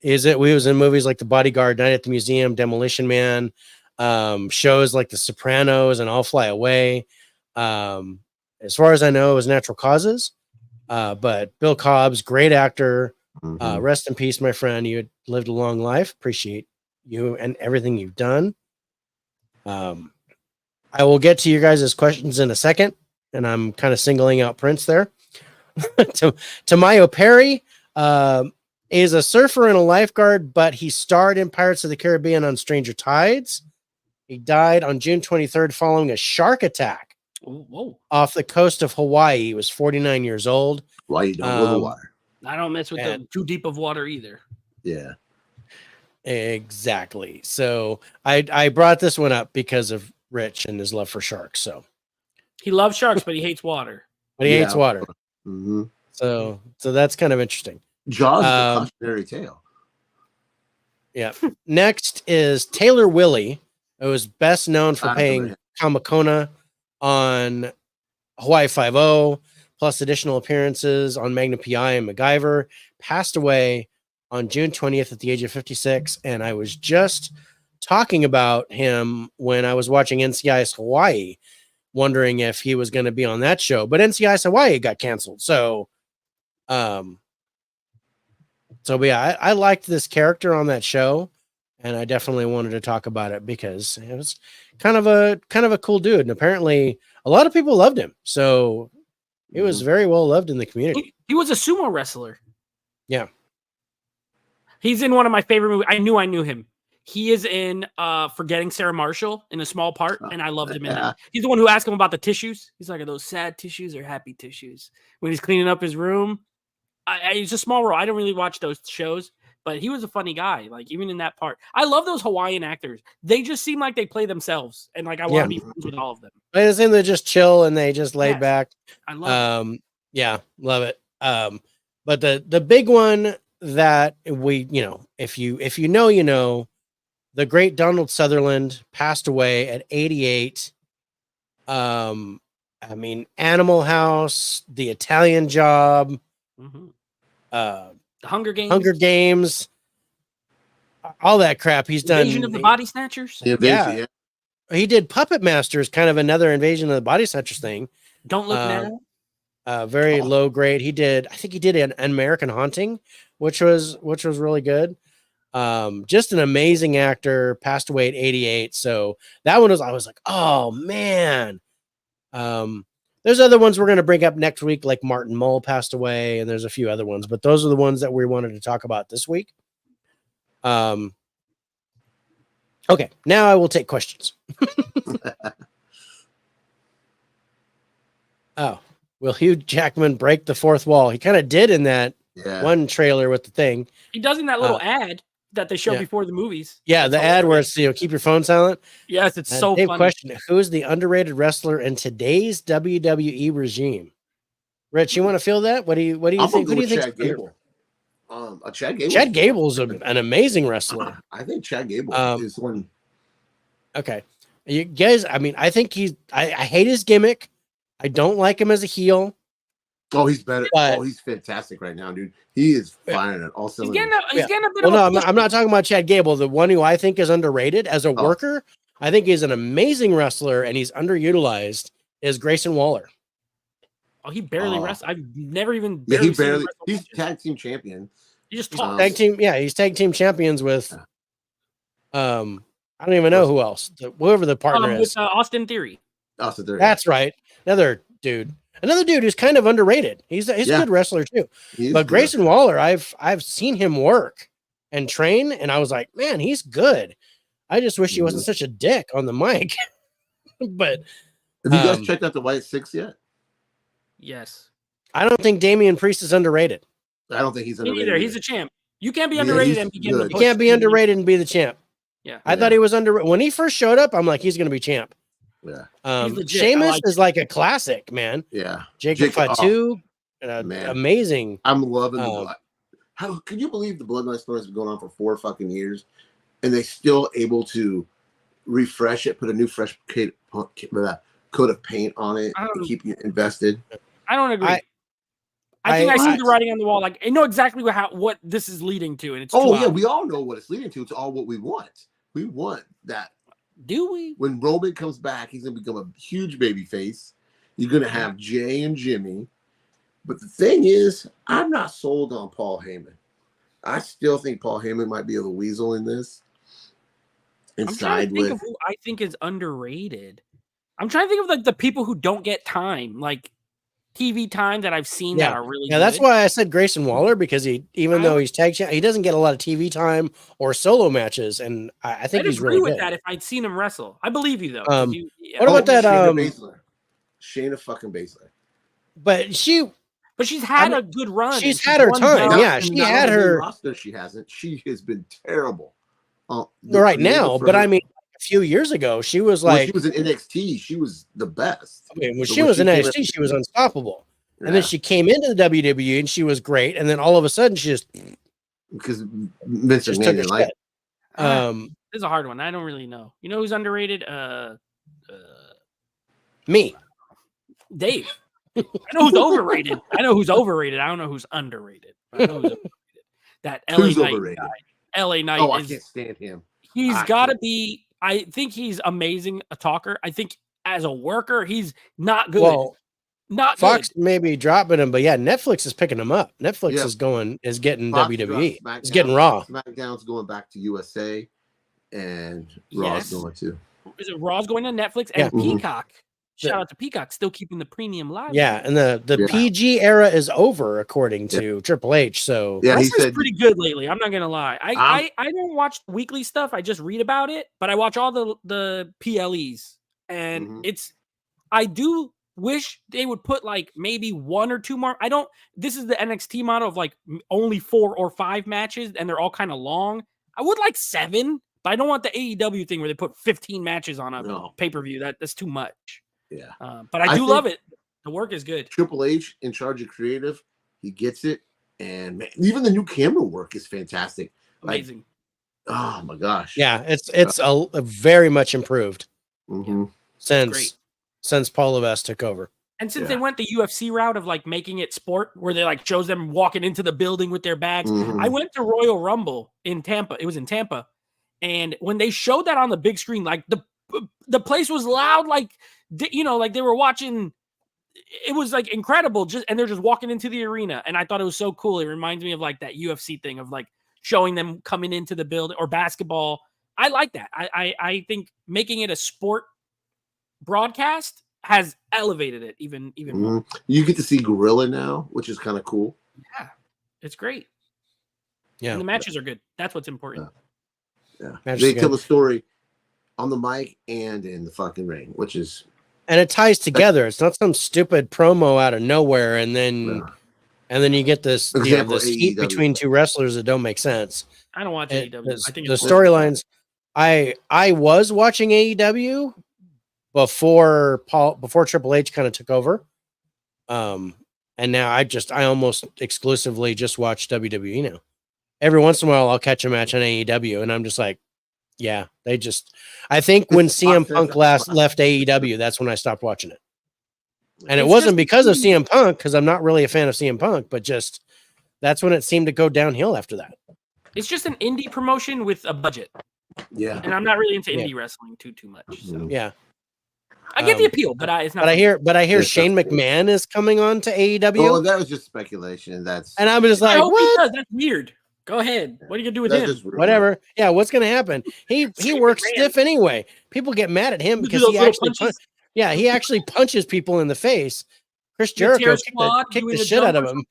S1: We was in movies like The Bodyguard, Night at the Museum, Demolition Man, shows like The Sopranos and I'll Fly Away. As far as I know, it was Natural Causes. But Bill Cobbs, great actor. Rest in peace, my friend. You had lived a long life. Appreciate you and everything you've done. I will get to you guys' questions in a second, and I'm kind of singling out Prince there. Tamayo Perry is a surfer and a lifeguard, but he starred in Pirates of the Caribbean on Stranger Tides. He died on June 23rd following a shark attack off the coast of Hawaii. He was 49 years old.
S2: Why you don't go the water?
S3: I don't mess with the too deep of water either.
S2: Yeah.
S1: Exactly. So I brought this one up because of Rich and his love for sharks. So
S3: he loves sharks, but he hates water.
S1: Hates water.
S2: Mm-hmm.
S1: So that's kind of interesting.
S2: Jaws is a cautionary tale.
S1: Yeah. Next is Taylor Willie, who is best known for playing Kamakona on Hawaii Five-0, plus additional appearances on Magnum P.I. and MacGyver. Passed away on June 20th at the age of 56. And I was just talking about him when I was watching NCIS Hawaii, wondering if he was going to be on that show. But NCIS Hawaii got canceled. So So, but yeah, I liked this character on that show, and I definitely wanted to talk about it because it was kind of a cool dude, and apparently a lot of people loved him. So he was very well loved in the community.
S3: He was a sumo wrestler.
S1: Yeah.
S3: He's in one of my favorite movies. I knew him. He is in Forgetting Sarah Marshall in a small part, and I loved him in that. He's the one who asked him about the tissues. He's like, are those sad tissues or happy tissues? When he's cleaning up his room. It's a small role. I don't really watch those shows, but he was a funny guy. Like, even in that part. I love those Hawaiian actors. They just seem like they play themselves, and like I want to be friends with all of them.
S1: I just think they just chill and they just laid back.
S3: I love it.
S1: Yeah, love it. But the big one that we, if you know, the great Donald Sutherland passed away at 88. I mean, Animal House, The Italian Job,
S3: The Hunger
S1: Games, all that crap. He's done.
S3: Invasion of the Body Snatchers.
S2: Yeah.
S1: He did Puppet Masters, kind of another Invasion of the Body Snatchers thing.
S3: Don't Look Now.
S1: Very low grade. I think he did an American Haunting, which was really good. Just an amazing actor, passed away at 88. So that one I was like, oh man. There's other ones we're going to bring up next week, like Martin Mull passed away, and there's a few other ones, but those are the ones that we wanted to talk about this week. Okay, now I will take questions. Oh, will Hugh Jackman break the fourth wall? He kind of did in that one trailer with the thing.
S3: He does in that little ad that they show before the movies.
S1: Yeah, the ad where it's keep your phone silent.
S3: Yes, it's so
S1: Dave
S3: funny.
S1: Question: who is the underrated wrestler in today's WWE regime? Rich, you want to feel that? What do you think? Who do you think?
S2: Chad Gable. Chad Gable.
S1: Chad Gable's an amazing wrestler.
S2: I think Chad Gable is one.
S1: Okay, you guys. I mean, I think I hate his gimmick. I don't like him as a heel.
S2: Oh, he's better. He's fantastic right now, dude. He is firing at all cylinders.
S3: He's getting a bit of a
S1: I'm not talking about Chad Gable. The one who I think is underrated as a worker, I think he's an amazing wrestler and he's underutilized, is Grayson Waller.
S3: Oh, he barely wrestles. I've never even.
S2: He's tag team champion.
S3: He just talks.
S1: Tag team. Yeah, he's tag team champions with. I don't even know who else. Whoever the partner is.
S3: With Austin Theory.
S2: Austin Theory.
S1: That's right. Another dude who's kind of underrated. He's a good wrestler too. But Grayson Waller, I've seen him work and train, and I was like, man, he's good. I just wish he wasn't such a dick on the mic. But
S2: have you guys checked out the White Six yet?
S3: Yes.
S1: I don't think Damian Priest is underrated.
S2: I don't think he's underrated.
S3: Either. He's a champ. You can't be underrated and begin to
S1: You can't be underrated and be the champ.
S3: Yeah.
S1: I thought he was underrated. When he first showed up, I'm like, he's going to be champ.
S2: Yeah.
S1: Sheamus is like a classic, man.
S2: Yeah.
S1: Jacob Fatu, amazing.
S2: I'm loving the blood. How can you believe the Bloodline story has been going on for 4 fucking years, and they still able to refresh it, put a new fresh coat of paint on it to keep you invested?
S3: I don't agree. I think I see the writing on the wall. Like, I know exactly what this is leading to, and it's
S2: we all know what it's leading to. It's all what we want. We want that.
S3: Do we?
S2: When Roman comes back, he's gonna become a huge baby face. You're gonna have Jay and Jimmy. But the thing is, I'm not sold on Paul Heyman. I still think Paul Heyman might be a weasel in this.
S3: I'm trying to think of who I think is underrated. I'm trying to think of like the people who don't get time, like TV time that I've seen that are really good.
S1: That's why I said Grayson Waller, because even though he's tag champ, he doesn't get a lot of TV time or solo matches, and I think he's really good.
S3: With that if I'd seen him wrestle. I believe you though.
S1: What about that?
S2: Shayna fucking Baszler.
S1: But she's
S3: had a good run.
S1: She's had her time. Yeah, she had her
S2: roster. She hasn't. She has been terrible.
S1: Right now, but I mean, a few years ago, she was like,
S2: when she was in NXT, she was the best.
S1: I mean, when she was in NXT, she was unstoppable. Yeah. And then she came into the WWE and she was great. And then all of a sudden, she just
S2: because Vince McMahon didn't like.
S3: This is a hard one. I don't really know. You know who's underrated?
S1: Me,
S3: Dave. I know who's overrated. I know who's overrated. I don't know who's underrated. I know who's overrated. That LA Knight guy. LA Knight.
S2: I can't stand him.
S3: He's got to be. I think he's amazing a talker. I think as a worker, he's not good.
S1: Well,
S3: Not
S1: Fox
S3: good.
S1: may be dropping them, but yeah, Netflix is picking them up. Netflix
S2: Yeah.
S1: is getting
S2: Fox
S1: WWE.
S2: dropped
S1: It's getting
S2: SmackDown.
S1: Raw.
S2: SmackDown's going back to USA, and
S3: Yes.
S2: Raw's going to.
S3: Is it Raw's going to Netflix and
S2: Yeah. Mhm.
S3: Peacock? Shout out to Peacock, still keeping the premium live.
S1: Yeah, and the
S2: Yeah.
S1: PG era is over according to Triple H. So
S2: Yeah, he
S3: Wrestling's
S2: said
S3: pretty good lately. I'm not gonna lie. I don't watch weekly stuff. I just read about it, but I watch all the PLEs, and
S2: Mhm.
S3: I do wish they would put like maybe 1 or 2 more. I don't. This is the NXT model of like only 4 or 5 matches, and they're all kind of long. I would like 7, but I don't want the AEW thing where they put 15 matches on a
S2: No.
S3: pay-per-view. That's too much.
S2: Yeah.
S3: But I do love it. The work is good.
S2: Triple H in charge of creative, he gets it, and man, even the new camera work is fantastic. Like,
S3: Amazing.
S2: oh my gosh.
S1: yeah, it's a very much improved
S2: Mhm.
S1: since Paul Levesque took over.
S3: And since they went the UFC route of like making it sport, where they like shows them walking into the building with their bags,
S2: Mhm.
S3: I went to Royal Rumble in Tampa. It was in Tampa, and when they showed that on the big screen, like the place was loud, like like they were watching. It was like incredible, and they're just walking into the arena, and I thought it was so cool. It reminds me of like that UFC thing of like showing them coming into the building, or basketball. I like that. I think making it a sport broadcast has elevated it even more.
S2: You get to see Gorilla now, which is kind of cool.
S3: Yeah, it's great.
S1: Yeah,
S3: and the matches are good. That's what's important.
S2: Yeah,
S1: Matches
S2: they
S1: are
S2: tell
S1: good.
S2: the story on the mic and in the fucking ring, which is
S1: And it ties together. It's not some stupid promo out of nowhere, and then you get this
S2: Example,
S1: this heat
S2: AEW.
S1: between two wrestlers that don't make sense.
S3: I don't watch AEW. I think
S1: the
S3: it's
S1: storylines. I was watching AEW before Triple H kind of took over, and now I almost exclusively just watch WWE now. Every once in a while, I'll catch a match on AEW, and I'm just like, yeah, I think when CM Punk last left AEW, that's when I stopped watching it. And it wasn't because of CM Punk, because I'm not really a fan of CM Punk, but just that's when it seemed to go downhill after that.
S3: It's just an indie promotion with a budget.
S2: Yeah.
S3: And I'm not really into indie wrestling too much. So.
S1: Yeah.
S3: I get the appeal, but it's not.
S1: But I hear Shane McMahon is coming on to AEW.
S2: Well, that was just speculation. And I'm
S1: just like, what?
S3: That's weird. Go ahead. What are you gonna do with him?
S1: Whatever. Yeah, what's gonna happen? He works stiff anyway. People get mad at him because he actually punches people in the face. Chris Jericho kicked the shit out of him.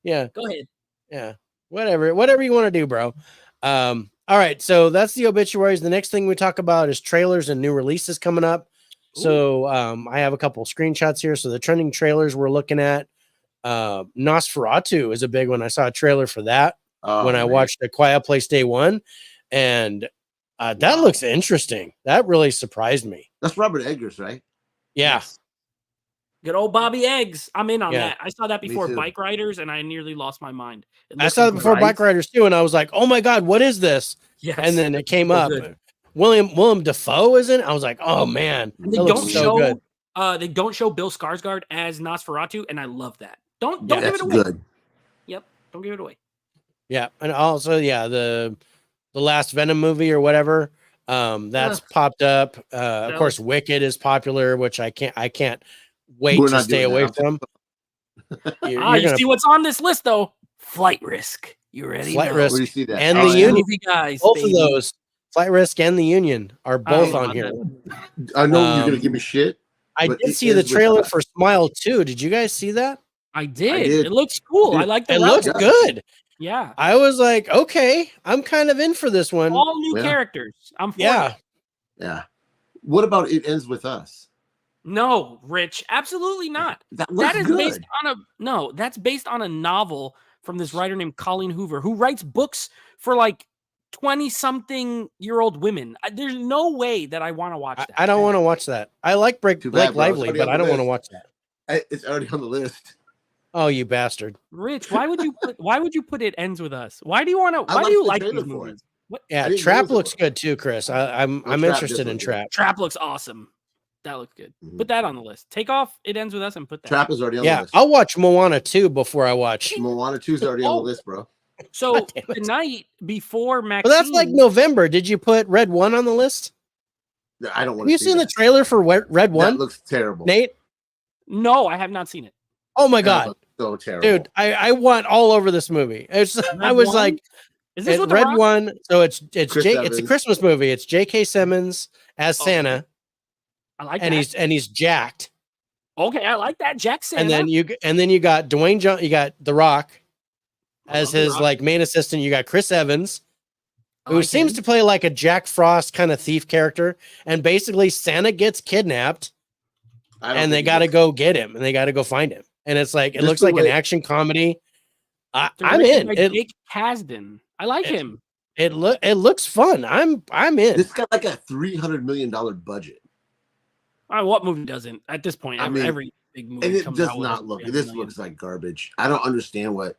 S1: Yeah.
S3: Go ahead.
S1: Yeah. Whatever you want to do, bro. All right. So that's the obituaries. The next thing we talk about is trailers and new releases coming up. Ooh. So I have a couple screenshots here. So the trending trailers we're looking at. Nosferatu is a big one. I saw a trailer for that. I watched A Quiet Place Day 1, and that looks interesting. That really surprised me.
S2: That's Robert Eggers, right?
S1: Yeah.
S3: Yes. Good old Bobby Eggs. I'm in on that. I saw that before Bike Riders, and I nearly lost my mind.
S1: I saw it before Bike Riders too, and I was like, "Oh my god, what is this?"
S3: Yes.
S1: And then it came up. Good. William Dafoe is in. I was like, "Oh man,
S3: they don't show. They don't show Bill Skarsgård as Nosferatu, and I love that. Don't give it away.
S2: Good.
S3: Yep. Don't give it away.
S1: Yeah, and also the last Venom movie or whatever that's popped up. Of course, Wicked is popular, which I can't wait to stay away from.
S3: You see what's on this list though? Flight Risk. You ready?
S1: Flight Risk.
S2: Where do you see that?
S1: And the Union,
S3: guys.
S1: Both of those, Flight Risk and the Union, are both on here.
S2: I know you're gonna give me shit.
S1: I did see the trailer for Smile 2. Did you guys see that?
S3: I did. It looks cool. I like the.
S1: It looks good.
S3: Yeah.
S1: I was like, okay, I'm kind of in for this one.
S3: All new characters. I'm for it.
S2: Yeah. What about It Ends With Us?
S3: No, Rich, absolutely not.
S2: That is
S3: based on that's based on a novel from this writer named Colleen Hoover, who writes books for like 20-something-year-old women. There's no way that I want to watch that.
S1: I don't want to watch that. I like Blake Lively, but I don't want to watch that.
S2: It's already on the list.
S1: Oh, you bastard.
S3: Rich, why would you put It Ends With Us? Why do you want to? Why do you like these movies?
S1: Yeah, Trap looks good too, Chris. I'm interested in Trap.
S3: Trap looks awesome. That looks good. Mm-hmm. Put that on the list. Take off It Ends With Us and put that.
S2: Trap is already on the list.
S1: I'll watch Moana 2 before I watch.
S2: Moana 2 is already on the list, bro.
S3: So tonight before Maxine.
S1: Well, that's like November. Did you put Red 1 on the list?
S2: I don't want
S1: to. Have you seen the trailer for Red 1?
S2: That looks terrible.
S1: Nate?
S3: No, I have not seen it.
S1: Oh my god,
S2: so terrible,
S1: dude! I want all over this movie. It's I
S3: Red
S1: was
S3: One?
S1: like,
S3: Is this
S1: it,
S3: what the
S1: Red
S3: Rock?
S1: One. So it's
S2: Chris
S1: it's a
S2: Evans.
S1: Christmas movie. It's J.K. Simmons as
S3: Okay.
S1: Santa,
S3: I like
S1: and
S3: that.
S1: he's jacked.
S3: Okay, I like that. Jack Santa.
S1: And then you got Dwayne you got The Rock
S3: I
S1: as
S3: love The
S1: his
S3: Rock.
S1: like main assistant. You got Chris Evans,
S3: I
S1: who
S3: like
S1: seems
S3: him.
S1: to play like a Jack Frost kind of thief character. And basically, Santa gets kidnapped,
S2: I don't
S1: and they
S2: think
S1: got to
S2: he
S1: go get him, and they got to go find him. And it's like it
S2: Just
S1: looks
S2: the
S1: like an
S2: way-
S1: action comedy. I'm
S3: Directed
S1: in.
S3: by
S1: It
S3: Jake Kasdan. I like
S1: it-
S3: him.
S1: it looks fun. I'm in.
S2: This got like a $300 million budget,
S3: What movie doesn't at this point?
S2: I
S3: Every,
S2: mean,
S3: every big movie
S2: and it
S3: comes
S2: does
S3: out with
S2: not
S3: a
S2: look.
S3: $300
S2: This
S3: million.
S2: looks like garbage. I don't understand what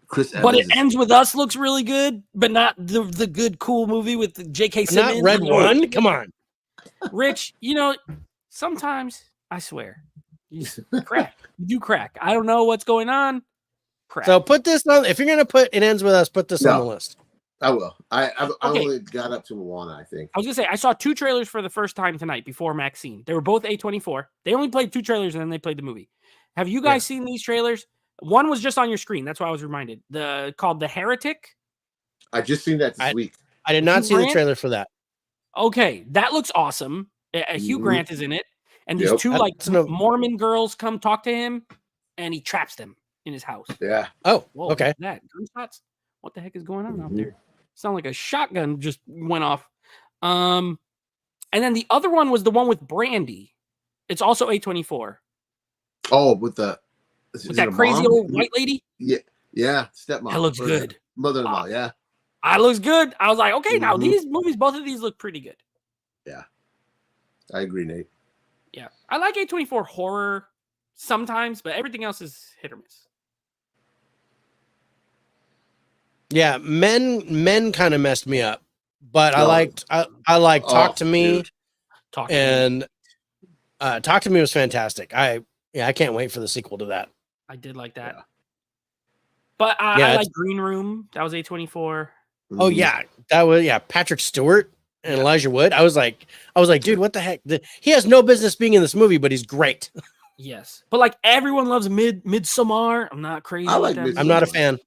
S2: Chris Evans.
S3: But it
S2: is-
S3: ends with us looks really good, but not the good cool movie with J.K.
S1: But not
S3: Simmons.
S1: Red
S3: and
S1: One. Come on.
S3: Rich, sometimes I swear, you crack. You do crack. I don't know what's going on. Crack.
S1: So put this on. If you're gonna put It Ends With Us, put this on
S2: No.
S1: the list.
S2: I will. I
S3: Okay.
S2: only got up to Moana, I think.
S3: I was gonna say I saw 2 trailers for the first time tonight before Maxine. They were both A24. They only played 2 trailers and then they played the movie. Have you guys seen these trailers? One was just on your screen. That's why I was reminded. Called The Heretic.
S2: I just seen that this week.
S1: I did not
S3: Hugh
S1: see the
S3: Grant?
S1: trailer for that.
S3: Okay, that looks awesome. Hugh
S2: Mhm.
S3: Grant is in it, and these
S2: Yep.
S3: 2
S1: I
S3: like
S1: don't know.
S3: Mormon girls come talk to him, and he traps them in his house.
S2: Yeah.
S1: Oh,
S3: Whoa,
S1: okay.
S3: what's that gunshots? What the heck is going on out
S2: Mhm.
S3: there? Sound like a shotgun just went off. And then the other one was the one with Brandy. It's also A24
S2: Oh, with the is
S3: with
S2: it
S3: that
S2: a
S3: crazy
S2: mom?
S3: old white lady.
S2: Yeah, stepmom.
S3: That looks
S2: or
S3: good.
S2: Mother-in-law. Yeah.
S3: That looks good. I was like, okay, now
S2: Mhm.
S3: these movies, both of these look pretty good.
S2: I agree, Nate.
S3: Yeah, I like A24 horror sometimes, but everything else is hit or miss.
S1: Yeah, men kind of messed me up, but I
S2: No.
S1: liked I like Talk to Me,
S2: Dude.
S3: Talking to me.
S1: and Talk to Me was fantastic. I can't wait for the sequel to that.
S3: I did like that.
S2: Yeah.
S3: But
S1: Yeah,
S3: I
S1: it's-
S3: like Green Room. That was A24.
S1: Oh
S2: Mhm.
S1: yeah, that was Patrick Stewart and
S3: Yeah.
S1: Elijah Wood. I was like, dude, what the heck? He has no business being in this movie, but he's great.
S3: Yes, but like everyone loves Midsommar. I'm not crazy.
S2: I
S3: with
S2: like
S3: that
S2: Midsommar.
S1: I'm
S3: movie.
S1: not a fan.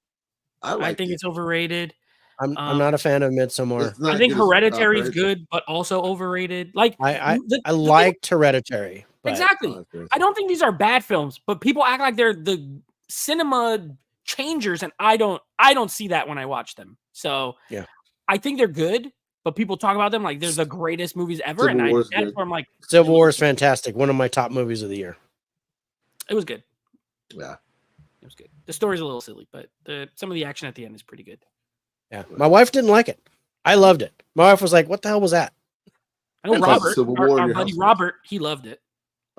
S3: I think it's overrated.
S1: I'm not a fan of Midsommar.
S2: It's not
S3: I think
S2: good as
S3: Hereditary is
S2: Hereditary.
S3: good, but also overrated. Like
S1: I
S3: the thing-
S1: liked Hereditary. But
S3: exactly. I don't think these are bad films, but people act like they're the cinema changers, and I don't see that when I watch them. So
S1: Yeah.
S3: I think they're good, but people talk about them like they're the greatest movies ever,
S2: Civil
S3: and
S2: War's
S3: that's
S2: good.
S3: where I'm like,
S1: Civil War is fantastic. One of my top movies of the year.
S3: it was good.
S2: Yeah.
S3: It was good. The story's a little silly, but some of the action at the end is pretty good.
S1: Yeah, my wife didn't like it. I loved it. My wife was like, "What the hell was that?"
S3: I know
S2: That's
S3: Robert,
S2: Civil War in
S3: our
S2: your
S3: buddy
S2: household.
S3: Robert, he loved it.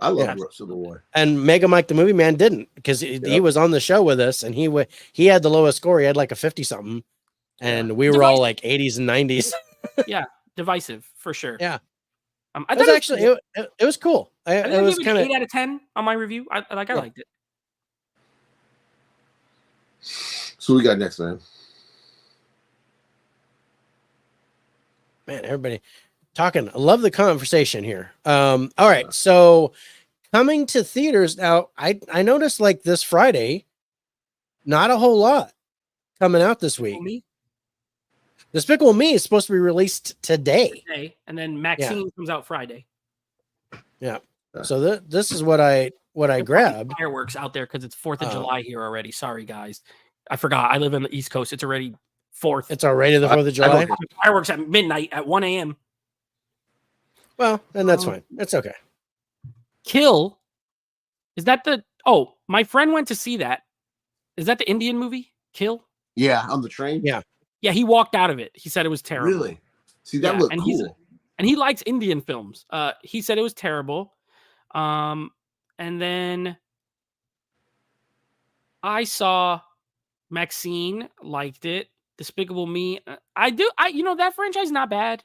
S2: I love
S1: Yeah.
S2: Civil War.
S1: And Mega Mike the movie man didn't, because he
S2: Yep.
S1: was on the show with us, and he had the lowest score. He had like a 50 something, and we were all like 80s and 90s.
S3: Divisive for sure.
S1: Yeah.
S3: I
S1: It
S3: thought
S1: was
S3: it
S1: actually
S3: cool.
S1: it was cool.
S3: I think
S1: It
S3: I
S1: was
S3: gave it
S1: kind
S3: an
S1: of
S3: 8 out of 10 on my review. I
S1: Yeah.
S3: liked it.
S2: So we got next, man.
S1: man. Everybody talking. I love the conversation here. All right, so coming to theaters now. I noticed like this Friday, not a whole lot coming out this week.
S3: Me
S1: Despicable Me is supposed to be released today.
S3: today, and then Maxine comes out Friday.
S1: So this is what I
S3: They're fucking
S1: grabbed.
S3: fireworks out there because it's 4th of
S1: Oh.
S3: July here already. Sorry, guys. I forgot. I live in the East Coast. It's already 4th.
S1: It's already the 4th of
S2: I
S1: July.
S2: don't-
S3: Fireworks at midnight at 1 a.m.
S1: Well, then that's
S3: Um,
S1: fine. It's okay.
S3: Kill. Is that the? Oh, my friend went to see that. Is that the Indian movie? Kill.
S2: Yeah, on the train.
S1: Yeah.
S3: Yeah, he walked out of it. He said it was terrible.
S2: Really? See, that
S3: Yeah,
S2: looked
S3: and he's-
S2: cool.
S3: And he likes Indian films. He said it was terrible. And then I saw Maxine liked it. Despicable Me. That franchise not bad.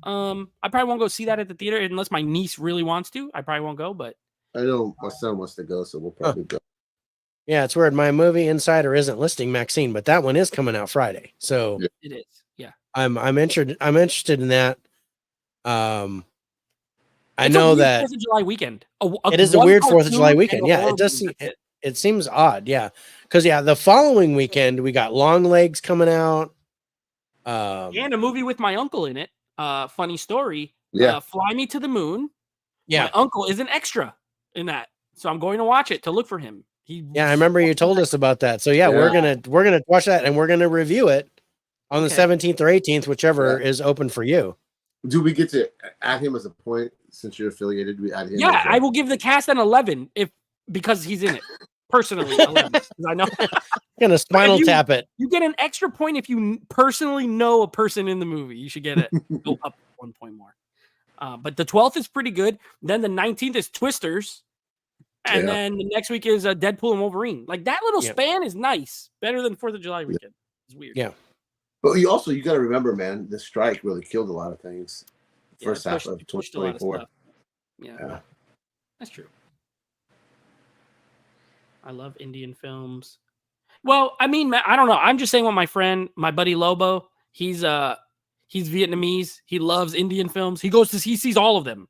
S3: I probably won't go see that at the theater unless my niece really wants to. I probably won't go, but
S2: I know my son wants to go, so we'll probably go.
S1: Yeah, it's weird. My movie Insider isn't listing Maxine, but that one is coming out Friday. So
S2: Yeah.
S3: it is. Yeah.
S1: I'm interested in that. I
S3: It's a
S1: know
S3: weird
S1: that
S3: 4th of July weekend.
S1: it is a weird 4th of July
S3: cartoon
S1: weekend.
S3: and a
S1: Yeah,
S3: horror
S1: it does
S3: movie,
S1: seem
S3: that's
S1: it seems odd. Yeah, because the following weekend we got Long Legs coming out.
S3: and a movie with my uncle in it. Funny story.
S2: Yeah.
S3: Fly Me to the Moon.
S1: Yeah,
S3: My uncle is an extra in that, so I'm going to watch it to look for him.
S1: yeah, I remember you told us about that. So yeah, we're gonna watch that and we're gonna review it on the
S3: Okay.
S1: 17th or 18th, whichever
S2: Yeah.
S1: is open for you.
S2: Do we get to add him as a point since you're affiliated? Do we add him?
S3: Yeah,
S2: as a-
S3: I will give the cast an 11 because he's in it. Personally, 11. 'Cause I know
S1: Gonna spinal
S3: you-
S1: tap it.
S3: you get an extra point if you personally know a person in the movie. You should get it. Go up 1 point more. But the 12th is pretty good. Then the 19th is Twisters. And
S2: Yeah.
S3: then the next week is Deadpool and Wolverine. Like that little
S1: Yep.
S3: span is nice. Better than 4th of July weekend. It's weird.
S1: Yeah.
S2: But you got to remember, man, the strike really killed a lot of things.
S3: Yeah,
S2: First half of
S3: it pushed a lot of
S2: 2024.
S3: stuff. Yeah, that's true. I love Indian films. Well, I mean, I don't know. I'm just saying what my buddy Lobo, he's Vietnamese. He loves Indian films. He sees all of them.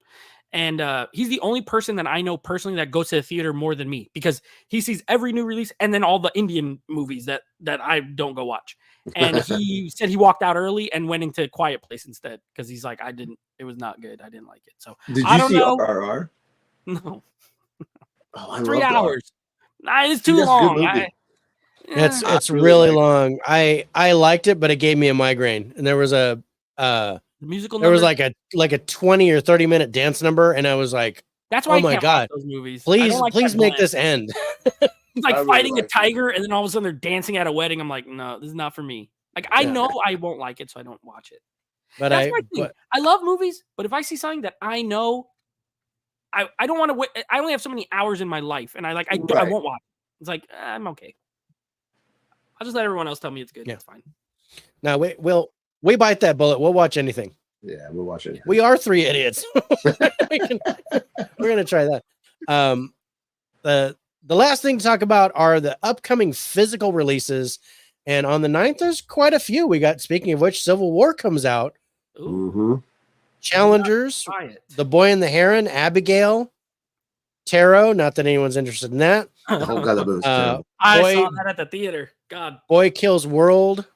S3: And he's the only person that I know personally that goes to the theater more than me because he sees every new release and then all the Indian movies that I don't go watch. And he said he walked out early and went into Quiet Place instead because he's like, it was not good. I didn't like it. So
S2: Did
S3: I
S2: you
S3: don't
S2: see
S3: know.
S2: RRR?
S3: No,
S2: Oh, I
S3: 3
S2: loved
S3: hours. Nah, it's
S2: See,
S3: too
S2: that's a good
S3: long.
S2: movie.
S1: It's
S2: really
S1: really
S2: like it.
S1: long. I liked it, but it gave me a migraine. And there was a
S3: The musical.
S1: there was
S3: number?
S1: like a 20 or 30-minute dance number, and I was like,
S3: That's why
S1: oh
S3: I
S1: my
S3: can't
S1: God,
S3: watch those movies. I don't like
S1: please
S3: that
S1: make
S3: blend.
S1: this end.
S3: It's like
S2: I really
S3: fighting a
S2: like it.
S3: tiger, and then all of a sudden they're dancing at a wedding. I'm like, no, this is not for me. Like I
S1: Yeah.
S3: know I won't like it, so I don't watch it.
S1: But
S3: That's my thing.
S1: but
S3: I love movies, but if I see something that I know, I don't want to wait. I only have so many hours in my life, and I
S2: Right.
S3: won't watch. It's like I'm okay. I'll just let everyone else tell me it's good.
S1: Yeah.
S3: It's fine.
S1: now we bite that bullet. We'll watch anything.
S2: Yeah, we'll watch it.
S1: We are 3 idiots. We're gonna try that. The last thing to talk about are the upcoming physical releases, and on the 9th, there's quite a few. We got, speaking of which, Civil War comes out.
S3: Ooh,
S2: Mm-hmm.
S1: Challengers,
S3: try it.
S1: The Boy and the Heron, Abigail, Tarot. Not that anyone's interested in that.
S2: The whole God, that movie was terrible.
S3: I
S1: Boy-
S3: saw that at the theater. God,
S1: Boy Kills World,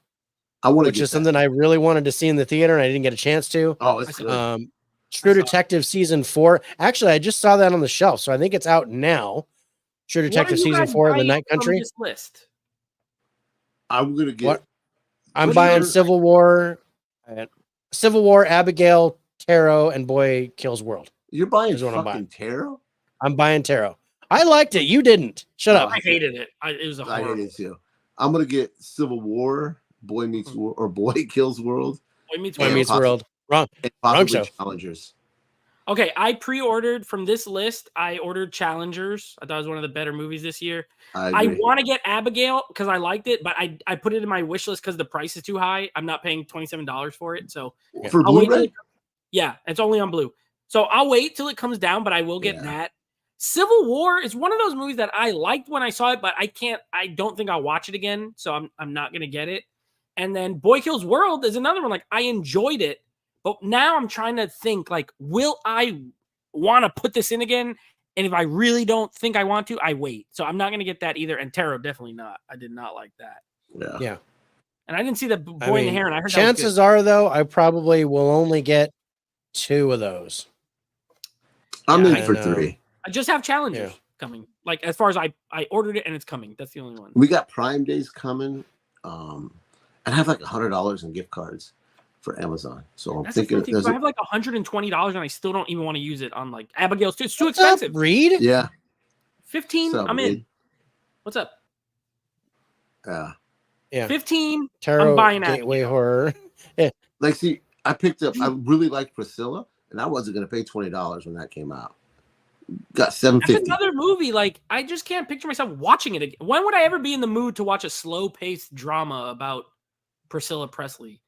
S2: I want to
S1: which
S2: get
S1: is something I really wanted to see in the theater, and I didn't get a chance to.
S2: Oh, it's
S3: I
S2: good.
S3: saw-
S1: True
S3: I saw it.
S1: Detective season 4. Actually, I just saw that on the shelf, so I think it's out now. True
S3: What are
S1: Detective
S3: you
S1: season
S3: guys
S1: 4 of the
S3: buying
S1: Night
S3: from
S1: Country.
S3: this list?
S2: I'm gonna get.
S1: What? I'm
S2: What are
S1: buying
S2: your-
S1: Civil War, Abigail, Tarot, and Boy Kills World.
S2: You're buying
S1: Here's what I'm
S2: fucking tarot.
S1: I'm buying Tarot. I liked it. You didn't. Shut up.
S3: I hated it. It was a
S2: I
S3: horrible.
S2: hate it too. I'm gonna get Civil War, Boy Meets
S3: Hmm.
S2: World, or Boy Kills World,
S3: Boy Meets
S1: Boy
S3: World.
S1: Meets
S2: Possible.
S1: World. Wrong.
S2: and possibly
S1: show.
S2: Challengers.
S3: Okay, I pre-ordered from this list. I ordered Challengers. I thought it was one of the better movies this year. I
S2: agree.
S3: want to get Abigail because I liked it, but I put it in my wish list because the price is too high. I'm not paying $27 for it, so
S2: For
S3: I'll wait till
S2: Blu-ray.
S3: it- yeah, it's only on Blue. So I'll wait till it comes down, but I will get
S2: Yeah.
S3: that. Civil War is one of those movies that I liked when I saw it, but I don't think I'll watch it again, so I'm not gonna get it. And then Boy Kills World is another one. Like I enjoyed it, but now I'm trying to think like, will I want to put this in again? And if I really don't think I want to, I wait. So I'm not gonna get that either. And Tarot, definitely not. I did not like that.
S2: Yeah.
S3: And I didn't see the Boy
S1: I
S3: and the
S1: mean,
S3: Heron. I heard that was good.
S1: chances are, though, I probably will only get 2 of those.
S2: I'm
S3: Yeah,
S2: in
S1: I
S2: for
S1: know.
S2: 3.
S3: I just have Challengers
S1: Yeah.
S3: coming. Like as far as I ordered it and it's coming. That's the only one.
S2: We got Prime Days coming. And I have like $100 in gift cards for Amazon. So I'm
S3: That's the
S2: thinking
S3: funny thing.
S2: there's
S3: So I have like $120 and I still don't even want to use it on like Abigail's too. It's too
S1: What's up,
S3: expensive.
S1: Reed?
S2: yeah.
S3: 15.
S2: So,
S3: I'm in. What's up?
S1: Yeah.
S3: 15.
S1: Tarot
S3: buying
S1: Gateway Horror.
S2: Like, see, I picked up. I really liked Priscilla, and I wasn't gonna pay $20 when that came out. Got
S3: That's
S2: $7.50.
S3: another movie. Like I just can't picture myself watching it again. When would I ever be in the mood to watch a slow-paced drama about Priscilla Presley?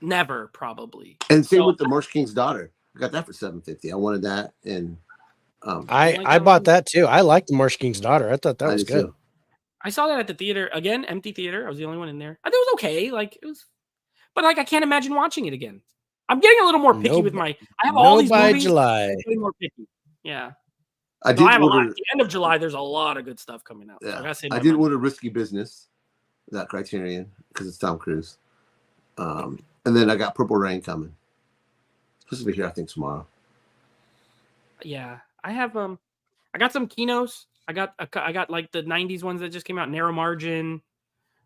S3: Never, probably.
S2: And same
S3: So-
S2: with the Marsh King's Daughter. I got that for $7.50. I wanted that, and
S1: I
S3: like
S1: I
S3: that
S1: bought
S3: one?
S1: that too. I liked the Marsh King's Daughter. I thought that
S2: I
S1: was
S2: did
S1: good.
S2: too.
S3: I saw that at the theater again, empty theater. I was the only one in there. I thought it was okay. Like it was, but like I can't imagine watching it again. I'm getting a little more picky
S1: No
S3: with
S1: bu-
S3: my. I have all
S1: No
S3: these
S1: by
S3: movies.
S1: July.
S3: I'm getting more picky. Yeah.
S2: I
S3: No,
S2: did
S3: I have a lot.
S2: order.
S3: At the end of July, there's a lot of good stuff coming out. So I
S2: Yeah,
S3: gotta save
S2: I
S3: my
S2: did
S3: money.
S2: order Risky Business, that Criterion, because it's Tom Cruise. And then I got Purple Rain coming. Supposed to be here, I think, tomorrow.
S3: Yeah, I have I got some Kinos. I got like the '90s ones that just came out. Narrow Margin,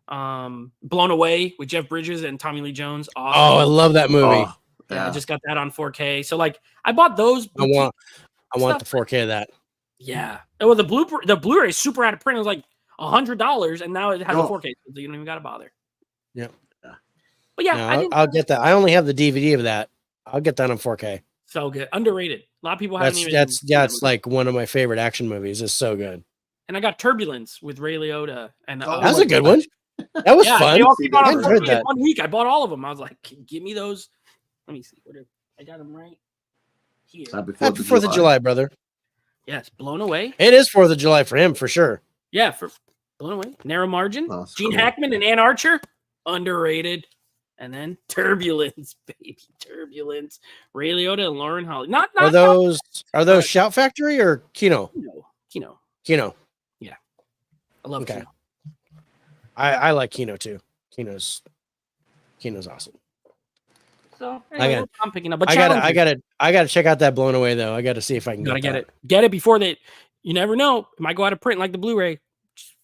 S3: Blown Away with Jeff Bridges and Tommy Lee Jones. Awesome.
S1: Oh, I love that movie.
S2: Oh,
S3: yeah, I
S2: yeah.
S3: just got that on 4K. So like, I bought those.
S1: I want
S3: stuff.
S1: the 4K of that.
S3: Yeah. Oh, well, the Blu-ray is super out of print. It was like $100, and now it has a 4K, so you don't even gotta bother.
S1: Yep.
S3: But yeah,
S1: No, I'll get that. I only have the DVD of that. I'll get that on 4K.
S3: so good. Underrated. A lot of people haven't even.
S1: That's like one of my favorite action movies. It's so good.
S3: And I got Turbulence with Ray Liotta, and
S2: Oh,
S1: That was
S2: my
S1: a good
S2: gosh.
S1: one. That was
S3: yeah,
S1: fun.
S3: they all came out
S1: I
S3: on
S1: enjoyed
S3: 4K in
S1: that.
S3: 1 week. I bought all of them. I was like, give me those. Let me see. I got them right here.
S2: Happy
S1: Happy 4th of July, brother.
S3: Yes, Blown Away.
S1: It is 4th of July for him, for sure.
S3: Yeah, for Blown Away. Narrow Margin.
S2: Oh, that's
S3: Gene
S2: cool.
S3: Hackman and Ann Archer. Underrated. And then Turbulence, baby. Turbulence. Ray Liotta and Lauren Holly. Not
S1: Are those Shout Factory or Kino?
S3: Kino.
S1: Kino.
S3: I love
S1: Okay.
S3: Kino.
S1: I like Kino too. Kino's awesome.
S3: So
S1: I
S3: anyway,
S1: got-
S3: I'm picking up. But
S1: I gotta check out that Blown Away though. I gotta see if I can
S3: gotta get
S1: that.
S3: it. Get it before they. You never know. It might go out of print like the Blu-ray.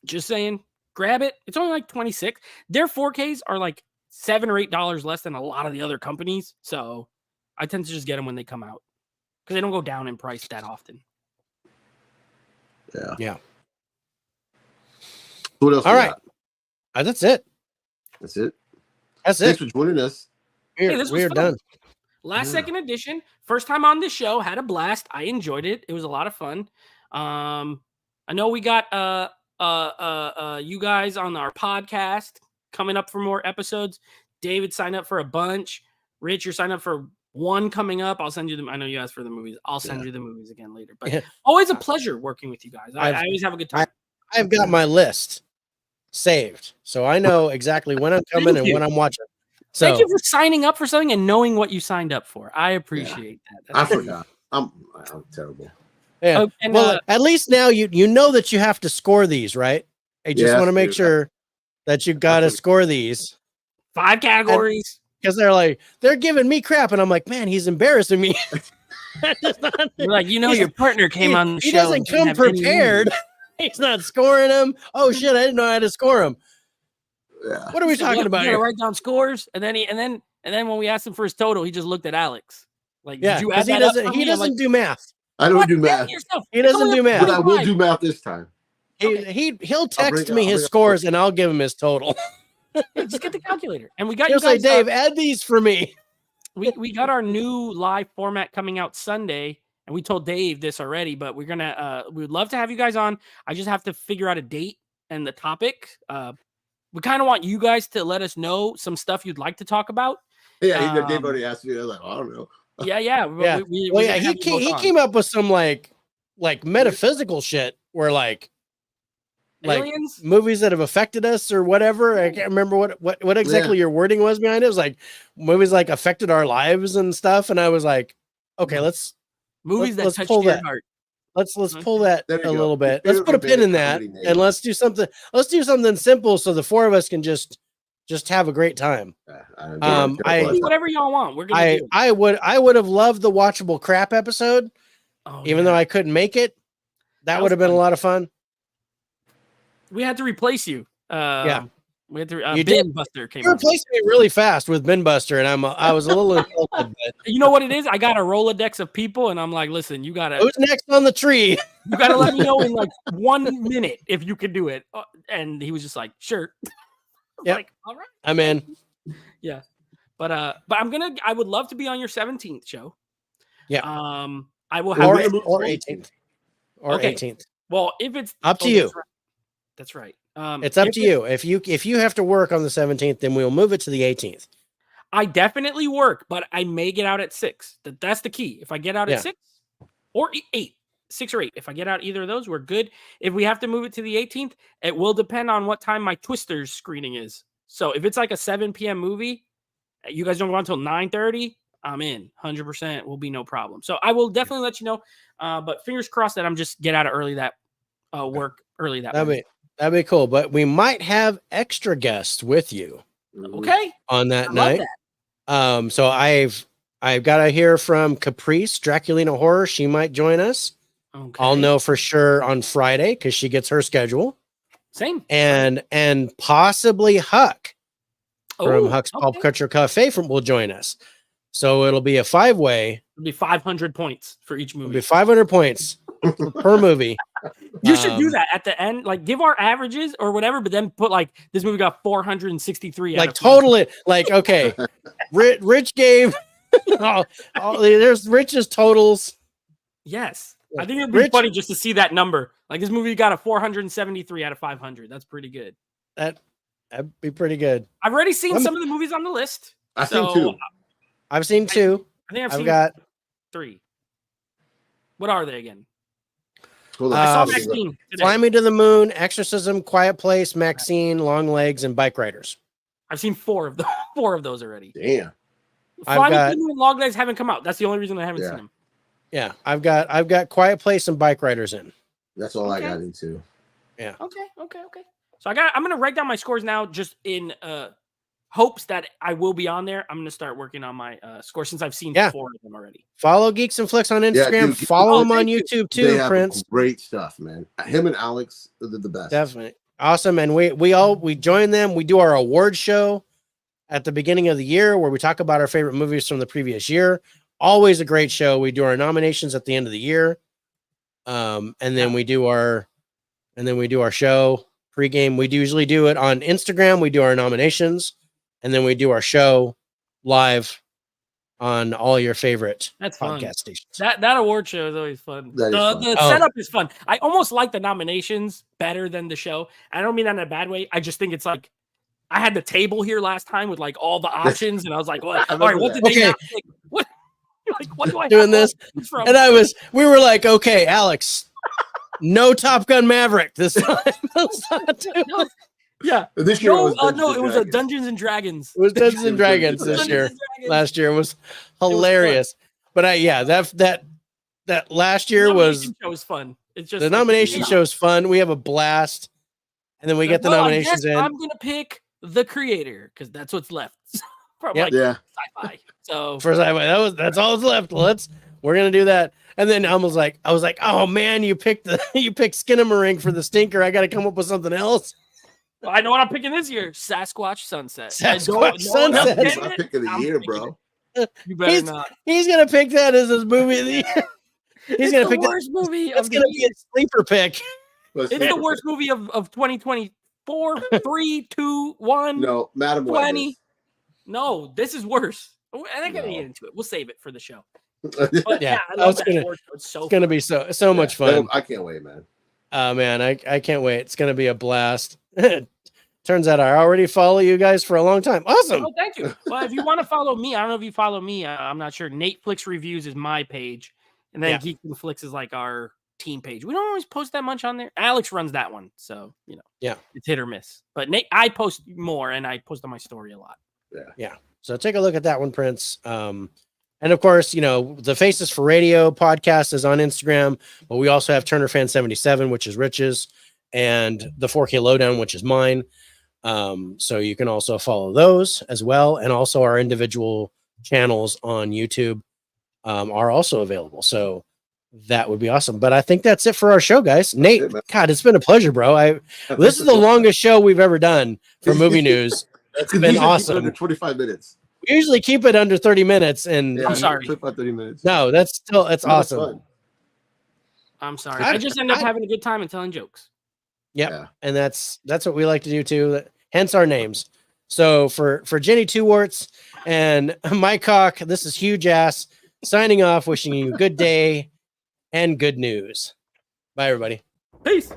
S3: Just saying. Grab it. It's only like 26. Their 4Ks are like $7 or $8 less than a lot of the other companies. So I tend to just get them when they come out because they don't go down in price that often.
S2: Yeah. What else?
S1: All
S2: we
S1: right.
S2: got?
S1: That's it.
S2: That's it.
S1: That's
S2: Thanks
S1: it.
S2: for joining us.
S3: Hey, this was
S1: We're
S3: fun.
S1: done.
S3: Last
S2: Yeah.
S3: second edition, first time on this show, had a blast. I enjoyed it. It was a lot of fun. I know we got you guys on our podcast coming up for more episodes. David signed up for a bunch. Rich, you're signed up for one coming up. I'll send you them. I know you asked for the movies. I'll send you the movies again later. But
S1: Yeah.
S3: always a pleasure working with you guys. I
S1: I've-
S3: always have a good time.
S1: I've got my list saved, so I know exactly when I'm coming and
S3: you.
S1: when I'm watching. So
S3: Thank you for signing up for something and knowing what you signed up for. I appreciate that.
S2: I
S3: That's-
S2: forgot. I'm terrible.
S1: yeah.
S3: Oh, and,
S1: Well, at least now you know that you have to score these, right? I just
S2: Yeah,
S1: want to make
S2: dude.
S1: sure that you got to
S2: forgot.
S1: score these
S3: 5 categories.
S1: because they're giving me crap, and I'm like, man, he's embarrassing me.
S3: You're like, your partner came on the
S1: he
S3: show.
S1: doesn't
S3: and didn't
S1: come
S3: have any
S1: prepared.
S3: movies.
S1: He's not scoring them. Oh shit, I didn't know how to score them.
S2: Yeah.
S1: What are we
S3: So,
S1: talking
S3: look,
S1: about
S3: you gotta
S1: here?
S3: write down scores, and then when we asked him for his total, he just looked at Alex. Like,
S1: Yeah,
S3: did you
S1: because
S3: add
S1: he
S3: that up
S1: doesn't.
S3: for
S1: He
S3: me? I'm
S1: doesn't
S3: like,
S1: do math.
S2: I don't
S3: what?
S2: do
S3: Yeah,
S2: math,
S3: yourself.
S1: He
S3: It's
S1: doesn't
S3: only
S1: do
S3: a
S1: math.
S2: but I will
S3: 45.
S2: do math this time.
S1: He'll text
S2: bring
S1: me
S2: it- I'll
S1: his
S2: bring it-
S1: scores and I'll give him his total.
S3: Yeah, just get the calculator. And we got
S1: He'll
S3: you
S1: say,
S3: guys.
S1: Dave, add these for me.
S3: We got our new live format coming out Sunday, and we told Dave this already, but we're gonna we would love to have you guys on. I just have to figure out a date and the topic. We kind of want you guys to let us know some stuff you'd like to talk about.
S2: Yeah, Dave
S3: Um,
S2: already asked me. I was like, I don't know.
S3: Yeah.
S1: Yeah.
S3: We're
S1: Well,
S3: gonna
S1: yeah,
S3: have you both
S1: he
S3: on.
S1: came up with some like metaphysical shit where like
S3: Aliens.
S1: movies that have affected us or whatever. I can't remember what exactly your wording was behind it. It was like movies like affected our lives and stuff. And I was like, okay, let's
S3: Movies that
S1: let's
S3: touched
S1: pull
S3: your
S1: that.
S3: heart.
S1: let's
S3: Mhm.
S1: pull that
S2: There
S1: a
S2: you go.
S1: little bit.
S2: Your
S1: Let's put a
S2: favorite
S1: pin in that
S2: comedy name.
S1: and let's do something simple so the four of us can just have a great time.
S3: Whatever y'all want. We're gonna do it.
S1: I would have loved the watchable crap episode,
S3: Oh,
S1: even
S3: yeah.
S1: though I couldn't make it. That
S3: That
S1: would have
S3: was
S1: been a
S3: fun.
S1: lot of fun.
S3: we had to replace you. We had to.
S1: You
S3: Bin
S1: did.
S3: Buster came
S1: You
S3: on.
S1: replaced me really fast with Ben Buster, and I was a little insulted. But
S3: You know what it is? I got a Rolodex of people, and I'm like, listen, you gotta
S1: who's next on the tree?
S3: let me know in like 1 minute if you can do it. And he was just like, sure.
S1: Yep.
S3: Like, all right.
S1: I'm in.
S3: Yeah. But I would love to be on your 17th show.
S1: Yeah.
S3: I will have
S1: Or 18th. Or
S3: Okay.
S1: 18th.
S3: Well, if it's
S1: Up to you.
S3: That's right.
S1: It's up
S3: if
S1: to you. If you have to work on the 17th, then we'll move it to the 18th.
S3: I definitely work, but I may get out at 6. That's the key. If I get out
S1: Yeah.
S3: at 6 or 8, 6 or 8, if I get out either of those, we're good. If we have to move it to the 18th, it will depend on what time my Twisters screening is. So if it's like a 7 p.m. movie, you guys don't go on until 9:30. I'm in 100%. Will be no problem. So I will definitely let you know. But fingers crossed that I'm just get out of early that work early that Wednesday.
S1: That'd be cool. But we might have extra guests with you
S3: Okay.
S1: on that
S3: I
S1: night.
S3: love that.
S1: So I've got to hear from Caprice, Draculina Horror. She might join us.
S3: Okay.
S1: I'll know for sure on Friday because she gets her schedule.
S3: Same.
S1: And possibly Huck from Huck's Pop
S3: okay.
S1: Culture Cafe will join us. So it'll be a 5-way.
S3: It'll be 500 points for each
S1: It'll
S3: movie.
S1: be 500 points per movie.
S3: You should do that at the end, like give our averages or whatever, but then put like this movie got 463.
S1: Like totally, like okay, Rich gave. There's Rich's totals.
S3: Yes, I think it'd be funny just to see that number. Like this movie got a 473 out of 500. That's pretty good.
S1: That'd be pretty good.
S3: I've already seen some of the movies on the list.
S2: I've seen 2.
S1: I've seen 2.
S3: I think I've
S1: got
S3: 3. What are they again?
S2: I
S3: saw Maxine today.
S1: Fly Me to the Moon, Exorcism, Quiet Place, Maxine, Long Legs, and Bike Riders.
S3: I've seen 4 of them. 4 of those already.
S2: Damn.
S3: Fly Me to the Moon and Long Legs haven't come out. That's the only reason I haven't seen them.
S1: Yeah, I've got Quiet Place and Bike Riders in.
S2: That's all I got into.
S1: Yeah.
S3: Okay. So I'm gonna write down my scores now, just in hopes that I will be on there. I'm gonna start working on my score since I've seen 4 of them already.
S1: Follow Geeks and Flicks on Instagram.
S2: Dude,
S1: follow them on YouTube too,
S2: they have
S1: Prince.
S2: Great stuff, man. Him and Alex are the best.
S1: Definitely awesome. And we join them. We do our award show at the beginning of the year where we talk about our favorite movies from the previous year. Always a great show. We do our nominations at the end of the year. And then we do our show pregame. We usually do it on Instagram. We do our nominations, and then we do our show live on all your favorite podcast stations.
S3: That award show is always fun. The setup is fun. I almost like the nominations better than the show. I don't mean that in a bad way. I just think it's like I had the table here last time with like all the options, and I was like, "What? All right, what did they not pick? What? Like, what do I
S1: doing this?"
S3: from?
S1: And we were like, "Okay, Alex, no Top Gun Maverick this time."
S3: Yeah.
S2: This year
S3: it was a Dungeons and Dragons.
S1: It was Dungeons and Dragons this year. Last year was hilarious. But that last year was
S3: fun. It's just
S1: the nomination show is fun. We have a blast. And then we get the nominations in.
S3: I'm gonna pick the creator because that's what's left. From sci-fi. So
S1: for sci-fi, that's all that's left. We're gonna do that. And then I was like, oh man, you picked Skinamarink for the stinker. I gotta come up with something else.
S3: Well, I know what I'm picking this year. Sasquatch Sunset.
S1: Sasquatch Sunset.
S2: That's my pick of the year, bro.
S3: You better not.
S1: He's gonna pick that as his movie of the year. He's gonna pick the worst movie. It's gonna be a sleeper pick.
S3: It's the worst movie of 2024. 3, 2, 1.
S2: No, Madam
S3: 20.
S2: Web.
S3: No, this is worse. I'm not gonna get into it. We'll save it for the show. But I love that. It's gonna be
S1: so much fun.
S2: I can't wait, man.
S1: Man, I can't wait. It's gonna be a blast. Turns out I already follow you guys for a long time. Awesome.
S3: Oh, thank you. Well, if you want to follow me, I don't know if you follow me. I'm not sure. Nate Flicks Reviews is my page, and then Geek and Flicks is like our team page. We don't always post that much on there. Alex runs that one, so it's hit or miss. But Nate, I post more, and I post on my story a lot.
S1: Yeah. So take a look at that one, Prince. And of course, the Faces for Radio podcast is on Instagram, but we also have Turner Fan 77, which is Rich's, and the 4K Lowdown, which is mine. So you can also follow those as well. And also our individual channels on YouTube are also available. So that would be awesome. But I think that's it for our show, guys. Nate, God, it's been a pleasure, bro. This is the longest show we've ever done for movie news. It's been awesome.
S2: Under 25 minutes.
S1: We usually keep it under 30 minutes. And
S3: I'm sorry.
S2: 30 minutes.
S1: No, that's awesome.
S2: Fun.
S3: I'm sorry. I just end up having a good time and telling jokes.
S1: Yep. Yeah. And that's what we like to do too. Hence our names. So for Jenny Two Warts and Mike Cock, this is Huge Ass signing off, wishing you a good day and good news. Bye, everybody.
S3: Peace.